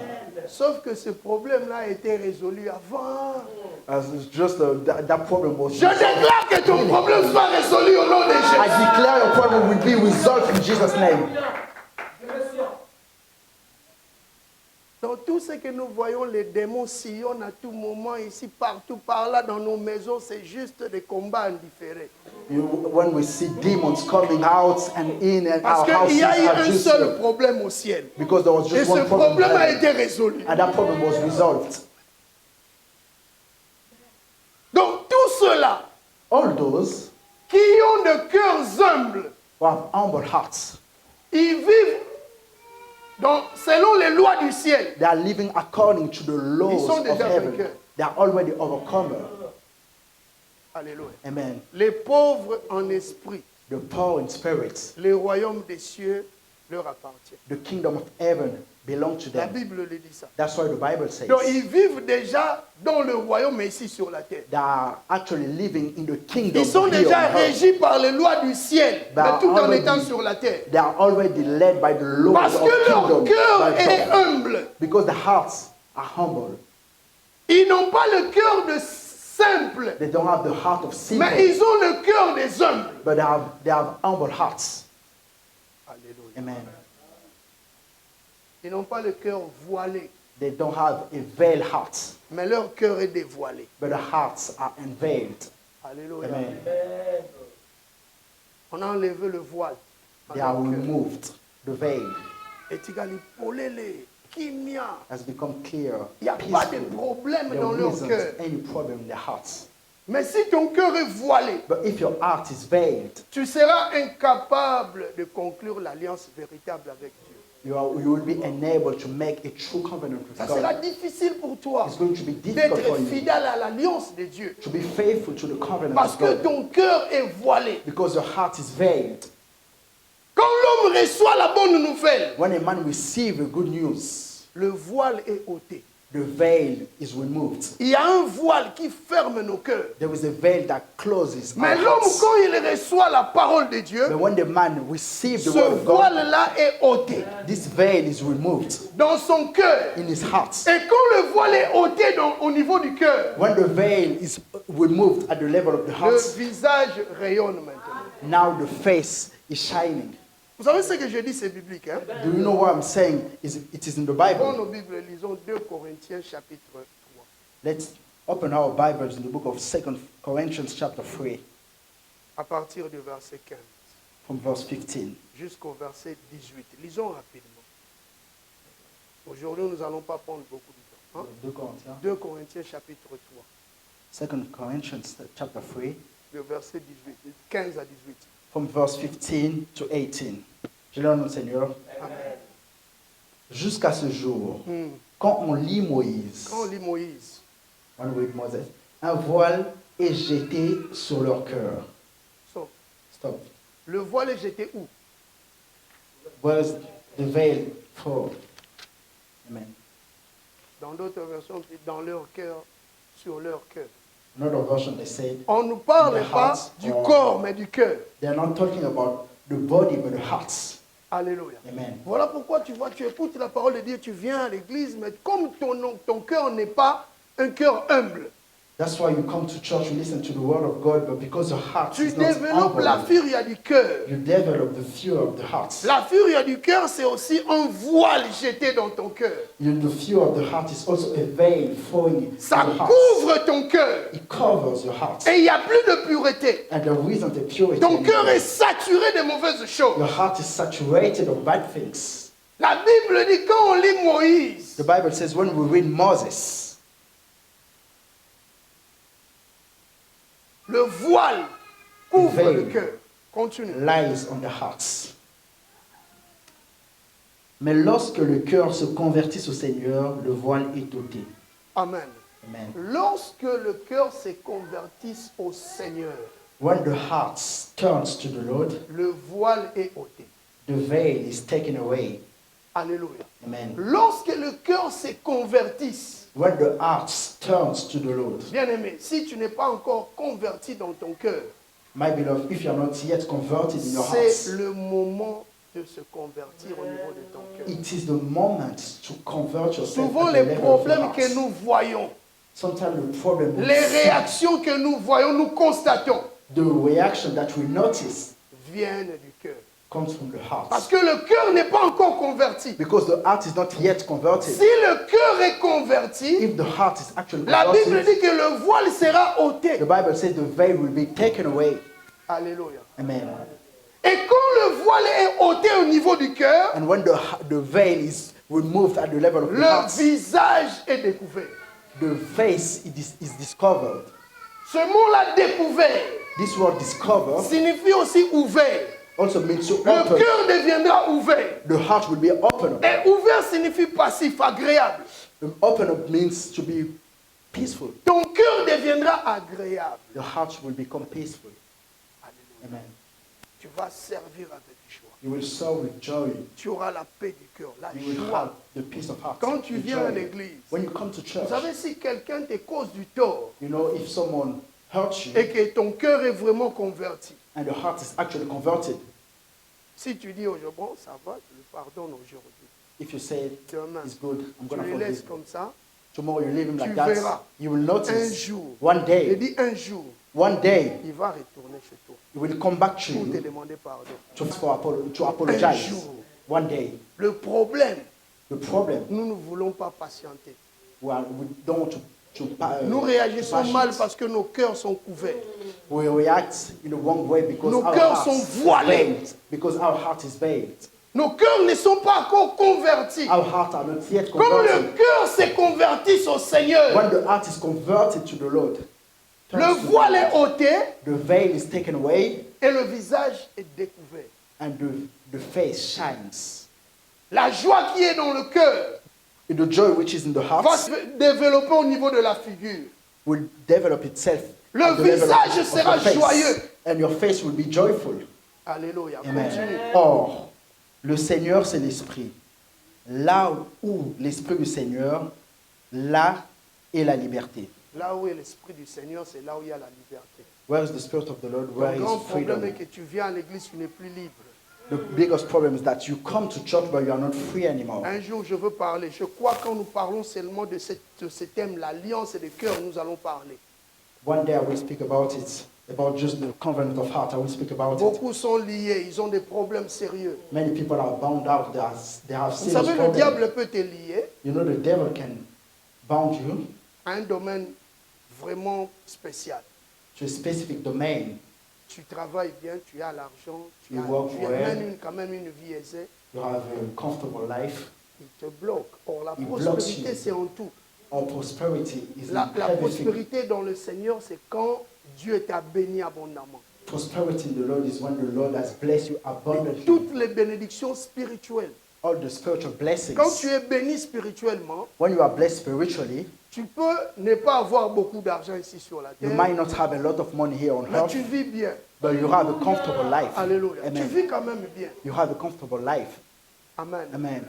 Sauf que ce problème-là a été résolu avant. As it's just that problem was. Je déclare que ton problème soit résolu au nom de I Jésus. declare your problem will be resolved in Jesus' name. Dans tout ce que nous voyons, les démons sillonnent à tout moment, ici, partout, par là, dans nos maisons, c'est juste des combats indifférés. When we see demons coming out and in and Parce our qu'il houses y a eu are un just seul problème au ciel. because there was Et just ce one problem in problème a heaven, été résolu. and that problem was resolved. Donc tout cela All those qui ont de cœurs humbles, who have humble hearts, ils vivent selon les lois du ciel. they are living according to the laws sont of déjà heaven. vainqueurs. They are already overcomer. Alléluia. Amen. Les pauvres en esprit, The poor in spirit, le royaume des cieux leur appartient. the kingdom of heaven belong to La them. Bible le dit ça. That's why the Bible says Donc ils vivent déjà dans le royaume, mais ici sur la terre. they are actually living in the kingdom Ils sont here déjà on earth. régis par les lois du ciel, Bah, mais tout en already- étant sur la terre. They are already led by the laws Parce of que leur kingdom. cœur by est God. humble. Because the hearts are humble. Ils n'ont pas le cœur de simple, They don't have the heart of simple, mais ils ont le cœur des humbles. but they have humble hearts. Alléluia. Amen. Ils n'ont pas le cœur voilé, They don't have a veiled heart, mais leur cœur est dévoilé. but the hearts are unveiled. Alléluia. Amen. On a enlevé le voile. They are removed. The veil Et tu vas polele, kimia. has become clear, Il n'y a pas de peaceful. problème dans There leur isn't cœur. any problem in their hearts. Mais si ton cœur est voilé, But if your heart is veiled, tu seras incapable de conclure l'alliance véritable avec Dieu. you will be unable to make a true covenant with Ça sera God. difficile pour toi It's going to be difficult for d'être you fidèle à l'alliance de Dieu. to be faithful to the covenant Parce of que God. ton cœur est voilé. Because your heart is veiled. Quand l'homme reçoit la bonne nouvelle, When a man receives the good news, le voile est ôté. the veil is removed. Il y a un voile qui ferme nos cœurs. There is a veil that closes Mais our l'homme, hearts. quand il reçoit la parole de Dieu, But when the man receives the ce word of God, voile-là est ôté this veil is removed dans son cœur. in his heart. Et quand le voile est ôté au niveau du cœur, When the veil is removed at the level of the le heart, visage rayonne maintenant. now the face is shining. Vous savez ce que je dis, c'est biblique. Hein? Do you know what I'm saying? It is in the Dans Bible. nos Bibles, lisons 2 Corinthiens chapitre 3. Let's open our Bibles in the book of 2 Corinthians chapter 3 À partir du verset 15 from verse 15. jusqu'au verset 18. Lisons rapidement. Aujourd'hui, nous n'allons pas prendre beaucoup de temps. Hein? 2 Corinthians. 2 Corinthiens chapitre 3, 2 Corinthians chapter 3 le verset 18, 15 à 18. from verse 15 to 18. Je l'ai notre Seigneur. Amen. Jusqu'à ce jour, quand on lit Moïse, Quand on lit Moïse, on read Moses, un voile est jeté sur leur cœur. so, Stop. le voile est jeté où? Where's the veil for? Amen. Dans d'autres versions, dans leur cœur, sur leur cœur. Another version they said, On ne parle The pas heart du or- corps, mais du cœur. they're not talking about the body but the hearts. Alléluia. Amen. Voilà pourquoi tu vois, tu écoutes la parole de Dieu, tu viens à l'église, mais comme ton cœur n'est pas un cœur humble, That's why you come to church, you listen to the word of God, but because your heart Tu is not développes la humble, furie du cœur. you develop the fear of the heart. La furie du cœur, c'est aussi un voile jeté dans ton cœur. The fear of the heart is also a veil falling Ça in your heart. couvre ton cœur. It covers your heart. Et il n'y a plus de pureté. And there isn't a purity. Ton cœur anymore. est saturé de mauvaises choses. Your heart is saturated of bad things. La Bible dit quand on lit Moïse, The Bible says when we read Moses, le voile couvre Veil. le cœur. Continue. lies on the hearts. Mais lorsque le cœur se convertit au Seigneur, le voile est ôté. Amen. Amen. Lorsque le cœur se convertisse au Seigneur, When the heart turns to the Lord, le voile est ôté. the veil is taken away. Alléluia. Amen. Lorsque le cœur se convertisse, When the heart turns to the Lord, bien-aimé, si tu n'es pas encore converti dans ton cœur, my beloved, if you are not yet converted in your c'est hearts, le moment de se convertir au niveau de ton cœur. it is the moment to convert yourself. Souvent, at the les level of your problèmes heart. que nous voyons, Sometimes the problem, we les see, réactions que nous voyons, nous constatons, the reaction that we notice viennent du cœur. comes from the heart. Parce que le cœur n'est pas encore converti. Because the heart is not yet converted. Si le cœur est converti, If the heart is actually la Bible converted, dit que le voile sera ôté. the Bible says the veil will be taken away. Alléluia. Amen. Et quand le voile est ôté au niveau du cœur, And when the veil is removed at the level of the le heart, visage est découvert. the face is discovered. Ce mot-là, découvert, This word discover signifie aussi ouvert. also means to Le open. cœur deviendra ouvert. The heart will be open up. Et ouvert signifie passif, agréable. Open up means to be peaceful. Ton cœur deviendra agréable. The heart will become peaceful. Alléluia. Amen. Tu vas servir avec joie. You will serve with joy. Tu auras la paix du cœur, la You will have joie. the peace of heart. Quand tu the viens à joy. l'église, When you come to vous church, savez, si quelqu'un te cause du tort you know, if someone hurts you et que ton cœur est vraiment converti, and your heart is actually converted, si tu dis aujourd'hui, bon, ça va, je le pardonne aujourd'hui. if you say, Demain, it's good, I'm tu going to le laisses forgive. comme ça. Tomorrow you leave him Tu like that, verras. you will Un notice jour, one je day, dis un jour, one day, il va retourner chez toi he will come back to pour te you demander pardon. to apologize. jour. One day. Le problème, The problem, nous ne voulons pas patienter. we don't want Nous to réagissons patience. mal parce que nos cœurs sont couverts. We react in the wrong way because Nos our cœurs heart sont is voilés. veiled. Because our heart is veiled. Nos cœurs ne sont pas encore convertis. Our heart are not yet Quand converted. le cœur se convertit au Seigneur, When the heart is converted to the Lord, le turns to voile the est Lord, ôté the veil is taken away et le visage est découvert. and the face shines. La joie qui est dans le cœur And the joy which is in the va heart se développer au niveau de la figure. will develop itself. Le at the level visage of sera the face. joyeux. And your face will be joyful. Alléluia. Amen. Continue. Or, le Seigneur, c'est l'Esprit. Là où l'Esprit du Seigneur, là est la liberté. Là où est l'Esprit du Seigneur, c'est là où il y a la liberté. Where is the Spirit of the Lord? Where Le grand is problème est freedom? que tu viens à l'église, tu n'es plus libre. The biggest problem is that you come to church but you are not free anymore. Un jour, je veux parler. Je crois que quand nous parlons seulement de ce thème, l'alliance et le cœur, nous allons parler. One day I will speak about it, about just the covenant of heart. I will speak about it. Beaucoup sont liés, ils ont des problèmes sérieux. Many people are bound out. They have Vous serious savez, le problems. diable peut te lier You know the devil can bound you à un domaine vraiment spécial. to a specific domain. Tu travailles bien, tu as l'argent, tu You as, work tu as well. quand même une vie aisée. You have a comfortable life. Il te bloque. Or, la Il prospérité, bloque. c'est en tout. Or prosperity is La in everything. prospérité dans le Seigneur, c'est quand Dieu t'a béni abondamment. Prosperity in the Lord is when the Lord has blessed you abundantly. Toutes les bénédictions spirituelles. All the spiritual blessings. Quand tu es béni spirituellement, When you are blessed spiritually, tu peux ne pas avoir beaucoup d'argent ici sur la you terre, might not have a lot of money here on mais earth, tu vis bien. but you have a comfortable life. Alléluia. Tu Amen. vis quand même bien. You have a comfortable life. Amen. Amen.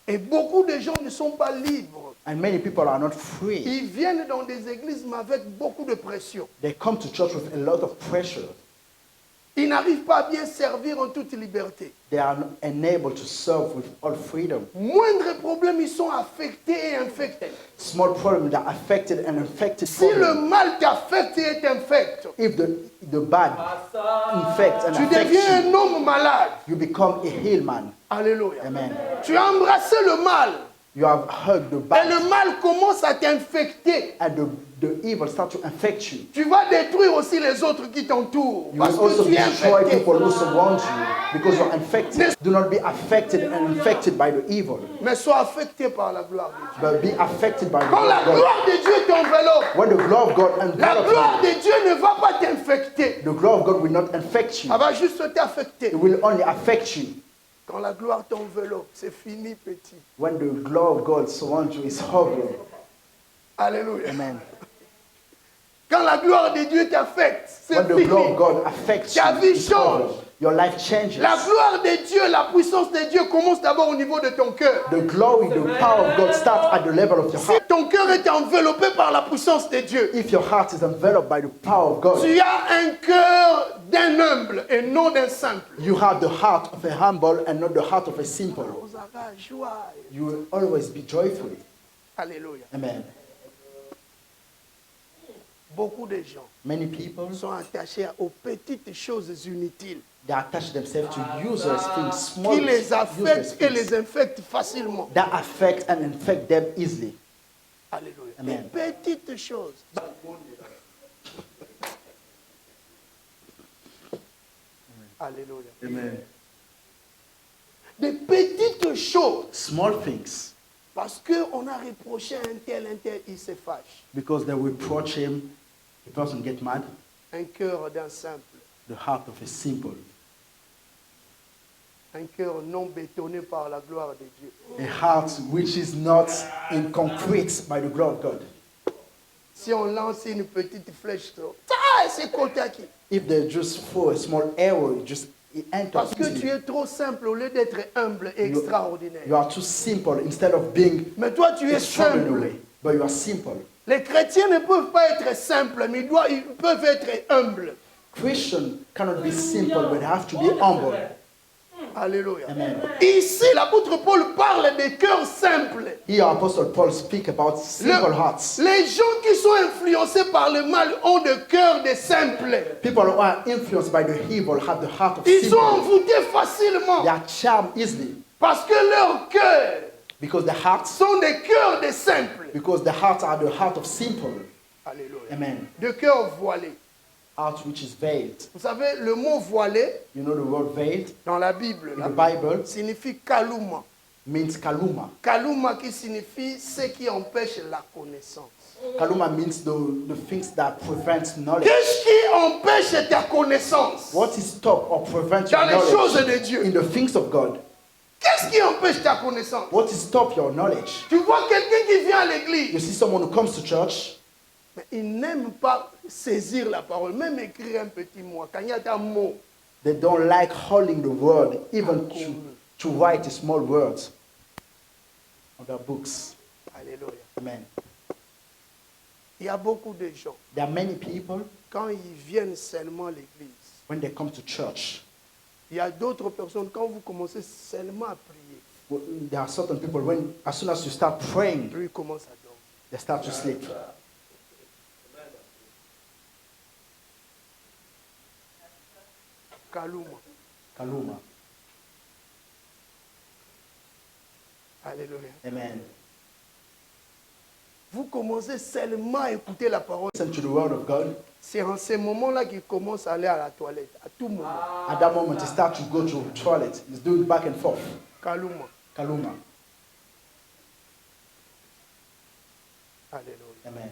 Et beaucoup de gens ne sont pas libres. And many people are not free. Ils viennent dans des églises mais avec beaucoup de pression. They come to church with a lot of pressure. Ils n'arrivent pas à bien servir en toute liberté. They are not enabled to serve with all freedom. Moindre problème, ils sont affectés et infectés. Small problem that affected and infected Si le problem. mal t'affecte et t'infecte, If the bad infects and tu affects deviens you, un homme malade. you become a healed man. Alléluia. Amen. Tu as embrassé le mal You have hugged the et bad, le mal commence à t'infecter. and the evil start to infect you. Tu vas détruire aussi les autres qui t'entourent You parce will also que tu es destroy infecté. people who surround you because you're infected. Do not be affected and infected by the evil, Mais sois affecté par la gloire de Dieu. but be affected by the Quand la glory of God. gloire de Dieu t'enveloppe, When the glory of God la envelops gloire you, de Dieu ne va pas t'infecter. the glory of God will not infect you. Elle va juste t'affecter. It will only affect you. Quand la gloire t'enveloppe, c'est fini, petit. When the glory of God surrounds you, it's hovering. Alléluia. Amen. Quand la gloire de Dieu t'affecte, c'est When the fini. glory of God affects you, Ta vie it's change. hovering. Your life changes. La gloire de Dieu, la puissance de Dieu commence d'abord au niveau de ton cœur. The glory, the power of God starts at the level of your Si heart. ton cœur est enveloppé par la puissance de Dieu, If your heart is enveloped by the power of God, tu as un cœur d'un humble et non d'un simple. you have the heart of a humble and not the heart of a simple. Osara, joie. You will always be joyful. Alléluia. Amen. Beaucoup de gens Many people, sont attachés aux petites choses inutiles they attach themselves to useless things, small qui les useless affectent et things les infectent facilement. that affect and infect them easily. Alléluia. Amen. Des petites choses. Alléluia. Amen. Des petites choses. Small things, Parce qu'on a reproché un tel, il se fâche. because they reproach him, the person get mad. Un cœur d'un simple. The heart of a simple, Un cœur non bétonné par la gloire de Dieu. a heart which is not in concrete by the glory of God. Si on lance une petite flèche, c'est Kotaki. If they just throw a small arrow, it enters Parce que tu easily. es trop simple au lieu d'être humble et You extraordinaire. are too simple instead of being Mais toi, tu es extraordinary, simple. but you are simple. Les chrétiens ne peuvent pas être simples, mais ils peuvent être humbles. Christian cannot be simple, but they have to be humble. Alléluia. Amen. Ici, l'apôtre Paul parle des cœurs simples. Here, Apostle Paul speak about simple hearts. Les gens qui sont influencés par le mal ont des cœurs de simples. People who are influenced by the evil have the heart of Ils sont simple. envoûtés facilement They are charmed easily parce que leurs cœurs because the hearts sont des cœurs de simples. are the heart of simple. Alléluia. Amen. De cœurs voilés. Heart which is veiled. Vous savez, le mot voilé You know the word veiled dans la Bible in là, the Bible signifie kaluma. means kaluma. Kaluma qui signifie ce qui empêche la connaissance. Kaluma means the things that prevent knowledge. Qu'est-ce qui empêche ta connaissance What is stop or prevent your dans les choses knowledge de Dieu? in the things of God? Qu'est-ce qui empêche ta connaissance? What is stop your knowledge? Tu vois quelqu'un qui vient à You l'église, see someone who comes to church, mais il n'aime pas saisir la parole, même écrire un petit mot. Quand il y a un mot, they don't like holding the word, even to write small words on their books. alléluia. Amen. Il y a beaucoup de gens, There are many people, quand ils viennent seulement à l'église, when they come to church, il y a d'autres personnes, quand vous commencez seulement à prier, there are certain people, when as soon as you start praying, puis ils commencent à dormir. they start to sleep. Kaluma. Kaluma. Alléluia. Amen. Vous commencez seulement à écouter la parole. Listen to the word of God. C'est en ces moments-là qu'il commence à aller à la toilette, à tout moment. At that moment, he starts to go to the toilet. He's doing back and forth. Kaluma. Kaluma. Alléluia. Amen.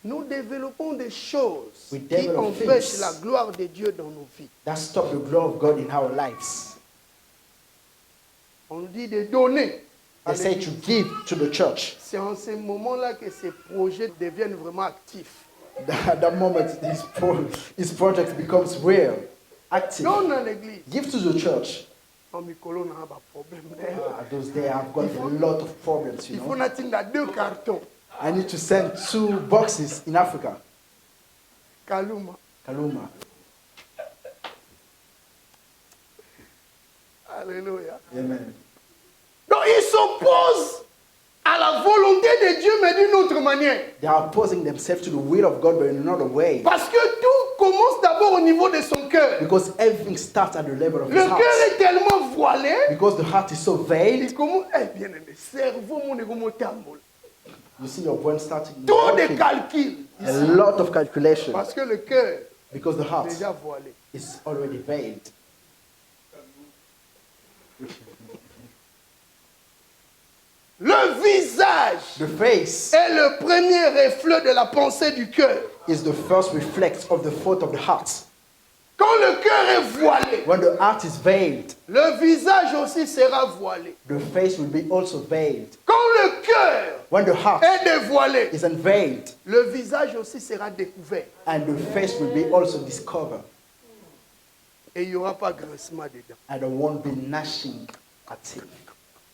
Nous développons des choses We qui develop empêchent things la gloire de Dieu dans nos vies. That stop the glory of God in our lives. On nous dit de donner. à They say l'église. to give to the church. C'est en ces moments-là que ces projets deviennent vraiment actifs. At that moment, his project becomes real, active. Donne à l'église. Give to the church. En Mikolo, on a un problème. Those days I've got a lot of problems, you Il faut know. atteindre 2 cartons. I need to send 2 boxes in Africa. Kaluma. Kaluma. Alléluia. Amen. Donc ils s'opposent à la volonté de Dieu, mais d'une autre manière. They are opposing themselves to the will of God, but in another way. Parce que tout commence d'abord au niveau de son cœur. Because everything starts at the level of Le his cœur heart. est tellement voilé. Because the heart is so veiled. Il commence, bien aimé, cerveau, mon égo, mon tambour. You see your brain starting Trop de working. calculs. A lot of calculation. Parce que le cœur Because the est heart déjà voilé. is already veiled. Le visage The face est le premier reflet de la pensée du cœur. is the first reflex of the thought of the heart. Quand le cœur est voilé, When the heart is veiled, le visage aussi sera voilé. the face will be also veiled. Quand le cœur When the heart est dévoilé, is unveiled, le visage aussi sera découvert. and the face will be also discovered, Et il n'y aura pas grincement dedans. and there won't be gnashing at teeth.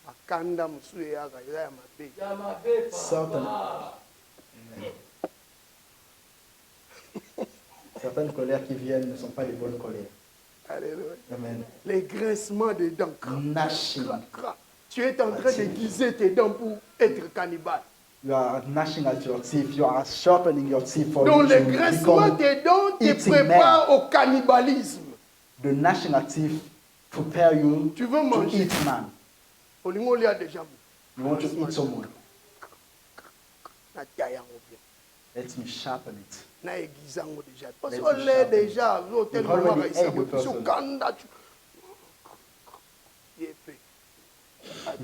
Akanda musu eyaka, eza ya mabe. Certaines colères qui viennent ne sont pas les bonnes colères. Alléluia. Amen. Les grincements des dents. Gnashing. Tu es en train d'aiguiser tes dents pour être cannibale. You are gnashing at your teeth. You are sharpening your teeth for Donc you le to grincement become. des dents te eating prépare au cannibalisme. The gnashing at teeth prepare you Tu veux to manger. eat man. Olingo lia déjà. You want to eat someone. Na tia yango bien. Let me sharpen it. Na aiguise yango déjà. Parce Let qu'on me l'est sharpen. déjà. L'hôtel You already Mama ate Raissa. the person. Tu kanda.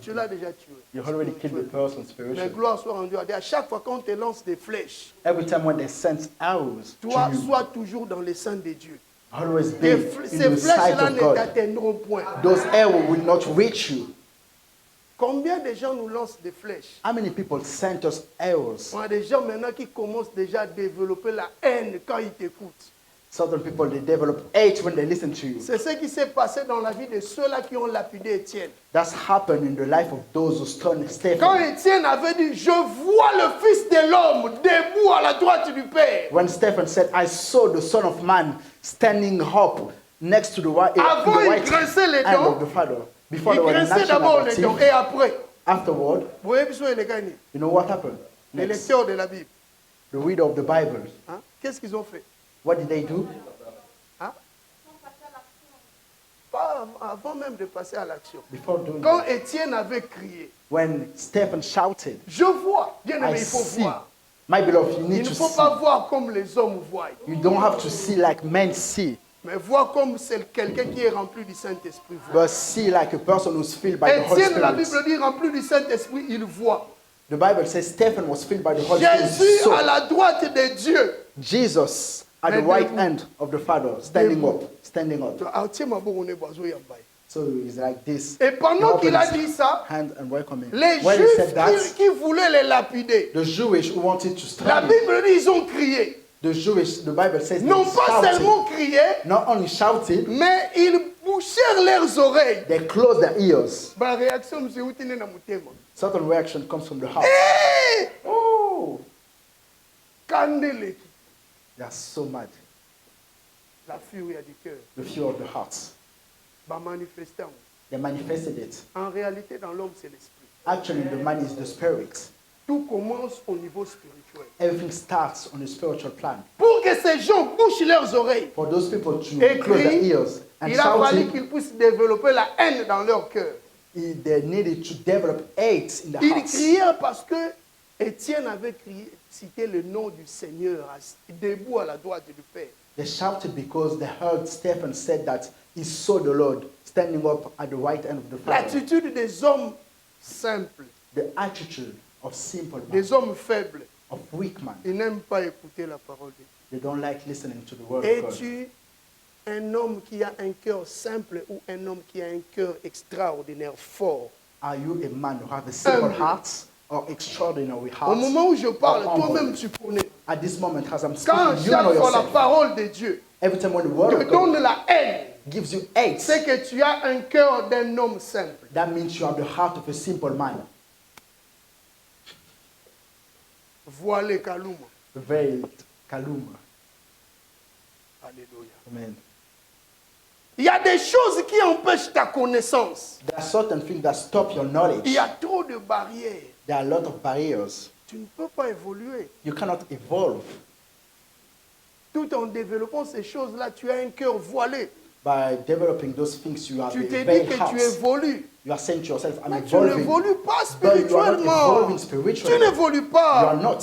Tu l'as déjà tué. You already killed the person Mais spiritually. gloire soit rendue à Dieu. À chaque fois qu'on te lance des flèches, Every time when they send arrows toi, to you, sois toujours dans les seins de Dieu. always be Et in ces the sight flèches-là of ne God. t'atteindront point. Those arrows will not reach you. Combien de gens nous lancent des flèches? How many people sent us arrows? On a des gens maintenant qui commencent déjà à développer la haine quand ils t'écoutent. Certain people, they develop hate when they listen to you. C'est ce qui s'est passé dans la vie de ceux-là qui ont lapidé Étienne. That's happened in the life of those who stoned Quand Stephen. Étienne avait dit, je vois le Fils de l'homme debout à la droite du Père. When Stephen said, I saw the Son of Man standing up next to the right, Avant, il right grinçait les hand dents. of the Father. Before Il they were grinçait gnashing d'abord at les their dents teeth. et après, Afterward, vous voyez qui sont les gagnés, you know what happened? les Next, lecteurs de la Bible. the reader of the Bible. Hein? Qu'est-ce qu'ils ont fait? What did they do? Hein? Pas avant même de passer à l'action. Before doing Quand that, Étienne avait crié, when Stephen shouted, je vois, bien I aimé, il faut see. voir. My beloved, you Il need ne to faut see. pas voir comme les hommes voient, You don't have to see like men see, mais voir comme c'est quelqu'un qui est rempli du Saint-Esprit voit. but see like a person who's filled by the Holy Étienne, la Spirit. Bible dit, rempli du Saint-Esprit, il voit. The Bible says Stephen was filled by the Holy Spirit. Jésus So, à la droite de Dieu. Jesus at the Mais right debout. hand of the Father, standing Debout. up, standing up. Ah, tiens, ma bonne, on est boisé, yamba. So he's like this. Et pendant He qu'il a opened dit his ça, hand and welcome him. les When he said Juifs that, qui voulaient les lapider, the Jewish who wanted to la stone him, Bible dit, ils ont crié. the Bible says they Non pas shouted, seulement crié, not only shouted, mais ils bouchèrent leurs oreilles. they closed their ears. La réaction, c'est outine na mutema. Certain reaction comes from the heart. Eh! Oh, Kandele, they are so mad. la furie du cœur, The fear of the heart. va manifestant. They manifested it. En réalité, dans l'homme, c'est l'esprit. Actually, the man is the spirit. Tout commence au niveau spirituel. Everything starts on the spiritual plan. Pour que ces gens bouchent leurs oreilles, For those people to et close their crient, ears and il a fallu shouting, qu'ils puissent développer la haine dans leur cœur. they needed to develop hate in their Ils hearts. crièrent parce que Étienne avait crié, cité le nom du Seigneur debout à la droite du Père. They shouted because they heard Stephen said that he saw the Lord standing up at the right hand of the Father. L'attitude des hommes simples, The attitude of simple man, des hommes faibles, of weak man. ils n'aiment pas écouter la parole de Dieu. They don't like listening to the word of God. Es-tu un homme qui a un cœur simple ou un homme qui a un cœur extraordinaire, fort? Are you a man who has a simple Humble. heart or extraordinary Au heart? moment où je parle, Humble. toi-même tu connais. At this moment, as I'm Quand speaking, you know chaque fois la yourself. parole de Dieu Every time when the word te of God donne la haine, gives you hate, c'est que tu as un cœur d'un homme simple. that means you have the heart of a simple man. Voilé Kaluma. Veiled Kaluma. Alléluia. Amen. Il y a des choses qui empêchent ta connaissance. There are certain things that stop your Il knowledge. y a trop de barrières. There are a lot of barriers. Tu ne peux pas évoluer. You cannot evolve Tout en développant ces choses-là, tu as un cœur voilé. by developing those things. You have Tu a te dis vain que tu heart. évolues. You are saying to yourself, I'm Mais tu evolving. n'évolues pas But you are not spirituellement. evolving Tu spiritually. n'évolues You are pas. not.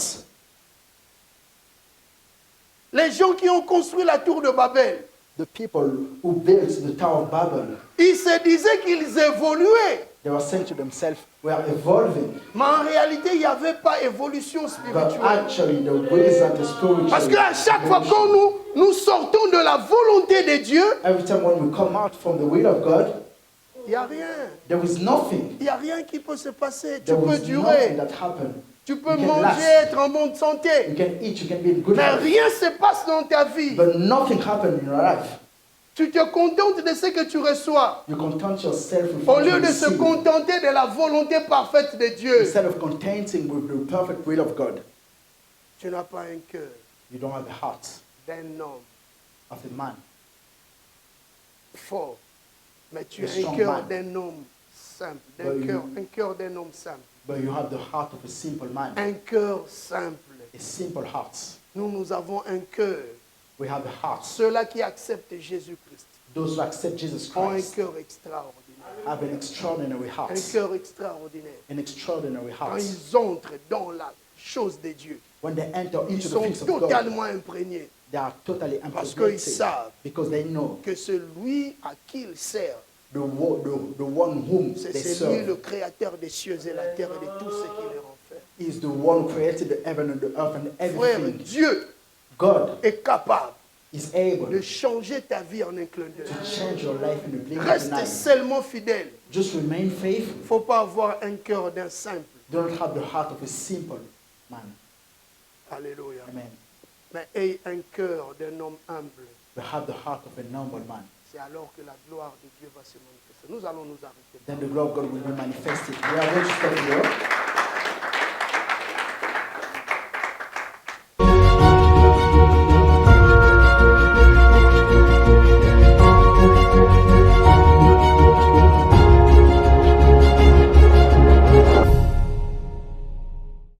Les gens qui ont construit la tour de Babel, The people who built the Tower of Babel, ils se disaient qu'ils évoluaient. they were saying to themselves, we are evolving. Mais en réalité, il n'y avait pas évolution But spirituelle. actually, the ways are the spiritual. Parce qu'à chaque fois quand nous sortons de la volonté de Dieu, Every time when we come out from the will of God, il n'y a rien. there is nothing. Il n'y a rien qui peut se passer. Tu There peux was durer. nothing that happened. Tu peux You can manger, last. être en bonne You santé. can eat, you can be in good Mais health. rien ne se passe dans ta vie. But nothing happened in your life. Tu te contentes de ce que tu reçois. You content yourself with Au what you lieu de se receive, contenter de la volonté parfaite de Dieu. instead of contenting with the perfect will of God. Tu n'as pas un cœur You don't have the heart d'un homme of a man. fort. Mais tu A as un strong cœur man. d'un homme simple. But you- Un cœur d'un homme simple. But you have the heart of a simple man. Un cœur simple. A simple heart. Nous avons un cœur. We have the heart. Ceux-là qui acceptent Jésus-Christ Those who accept Jesus ont un Christ cœur extraordinaire. have an extraordinary heart. Un cœur extraordinaire. An extraordinary Quand heart. ils entrent dans la chose de Dieu, When they enter ils into the sont things of God, totalement imprégnés. they are totally Parce qu'ils impregnated savent because they know que celui à qui ils servent, the one whom c'est they celui le serve créateur des cieux et la terre et de tout ce qui les rend fait. is the one who created the heaven and the earth and Frère, everything. Dieu God est capable is able de to changer ta vie en un clin d'œil. change your life in the blink of Reste an eye. seulement fidèle. Just remain faithful. Il ne faut pas avoir un cœur d'un simple. Don't have the heart of a simple man. Alléluia. Amen. Mais aie un cœur d'un homme humble. But have the heart of a humble man. C'est alors que la gloire de Dieu va se manifester. Nous allons nous arrêter. Then the glory of God will be manifested. We are going to stop here.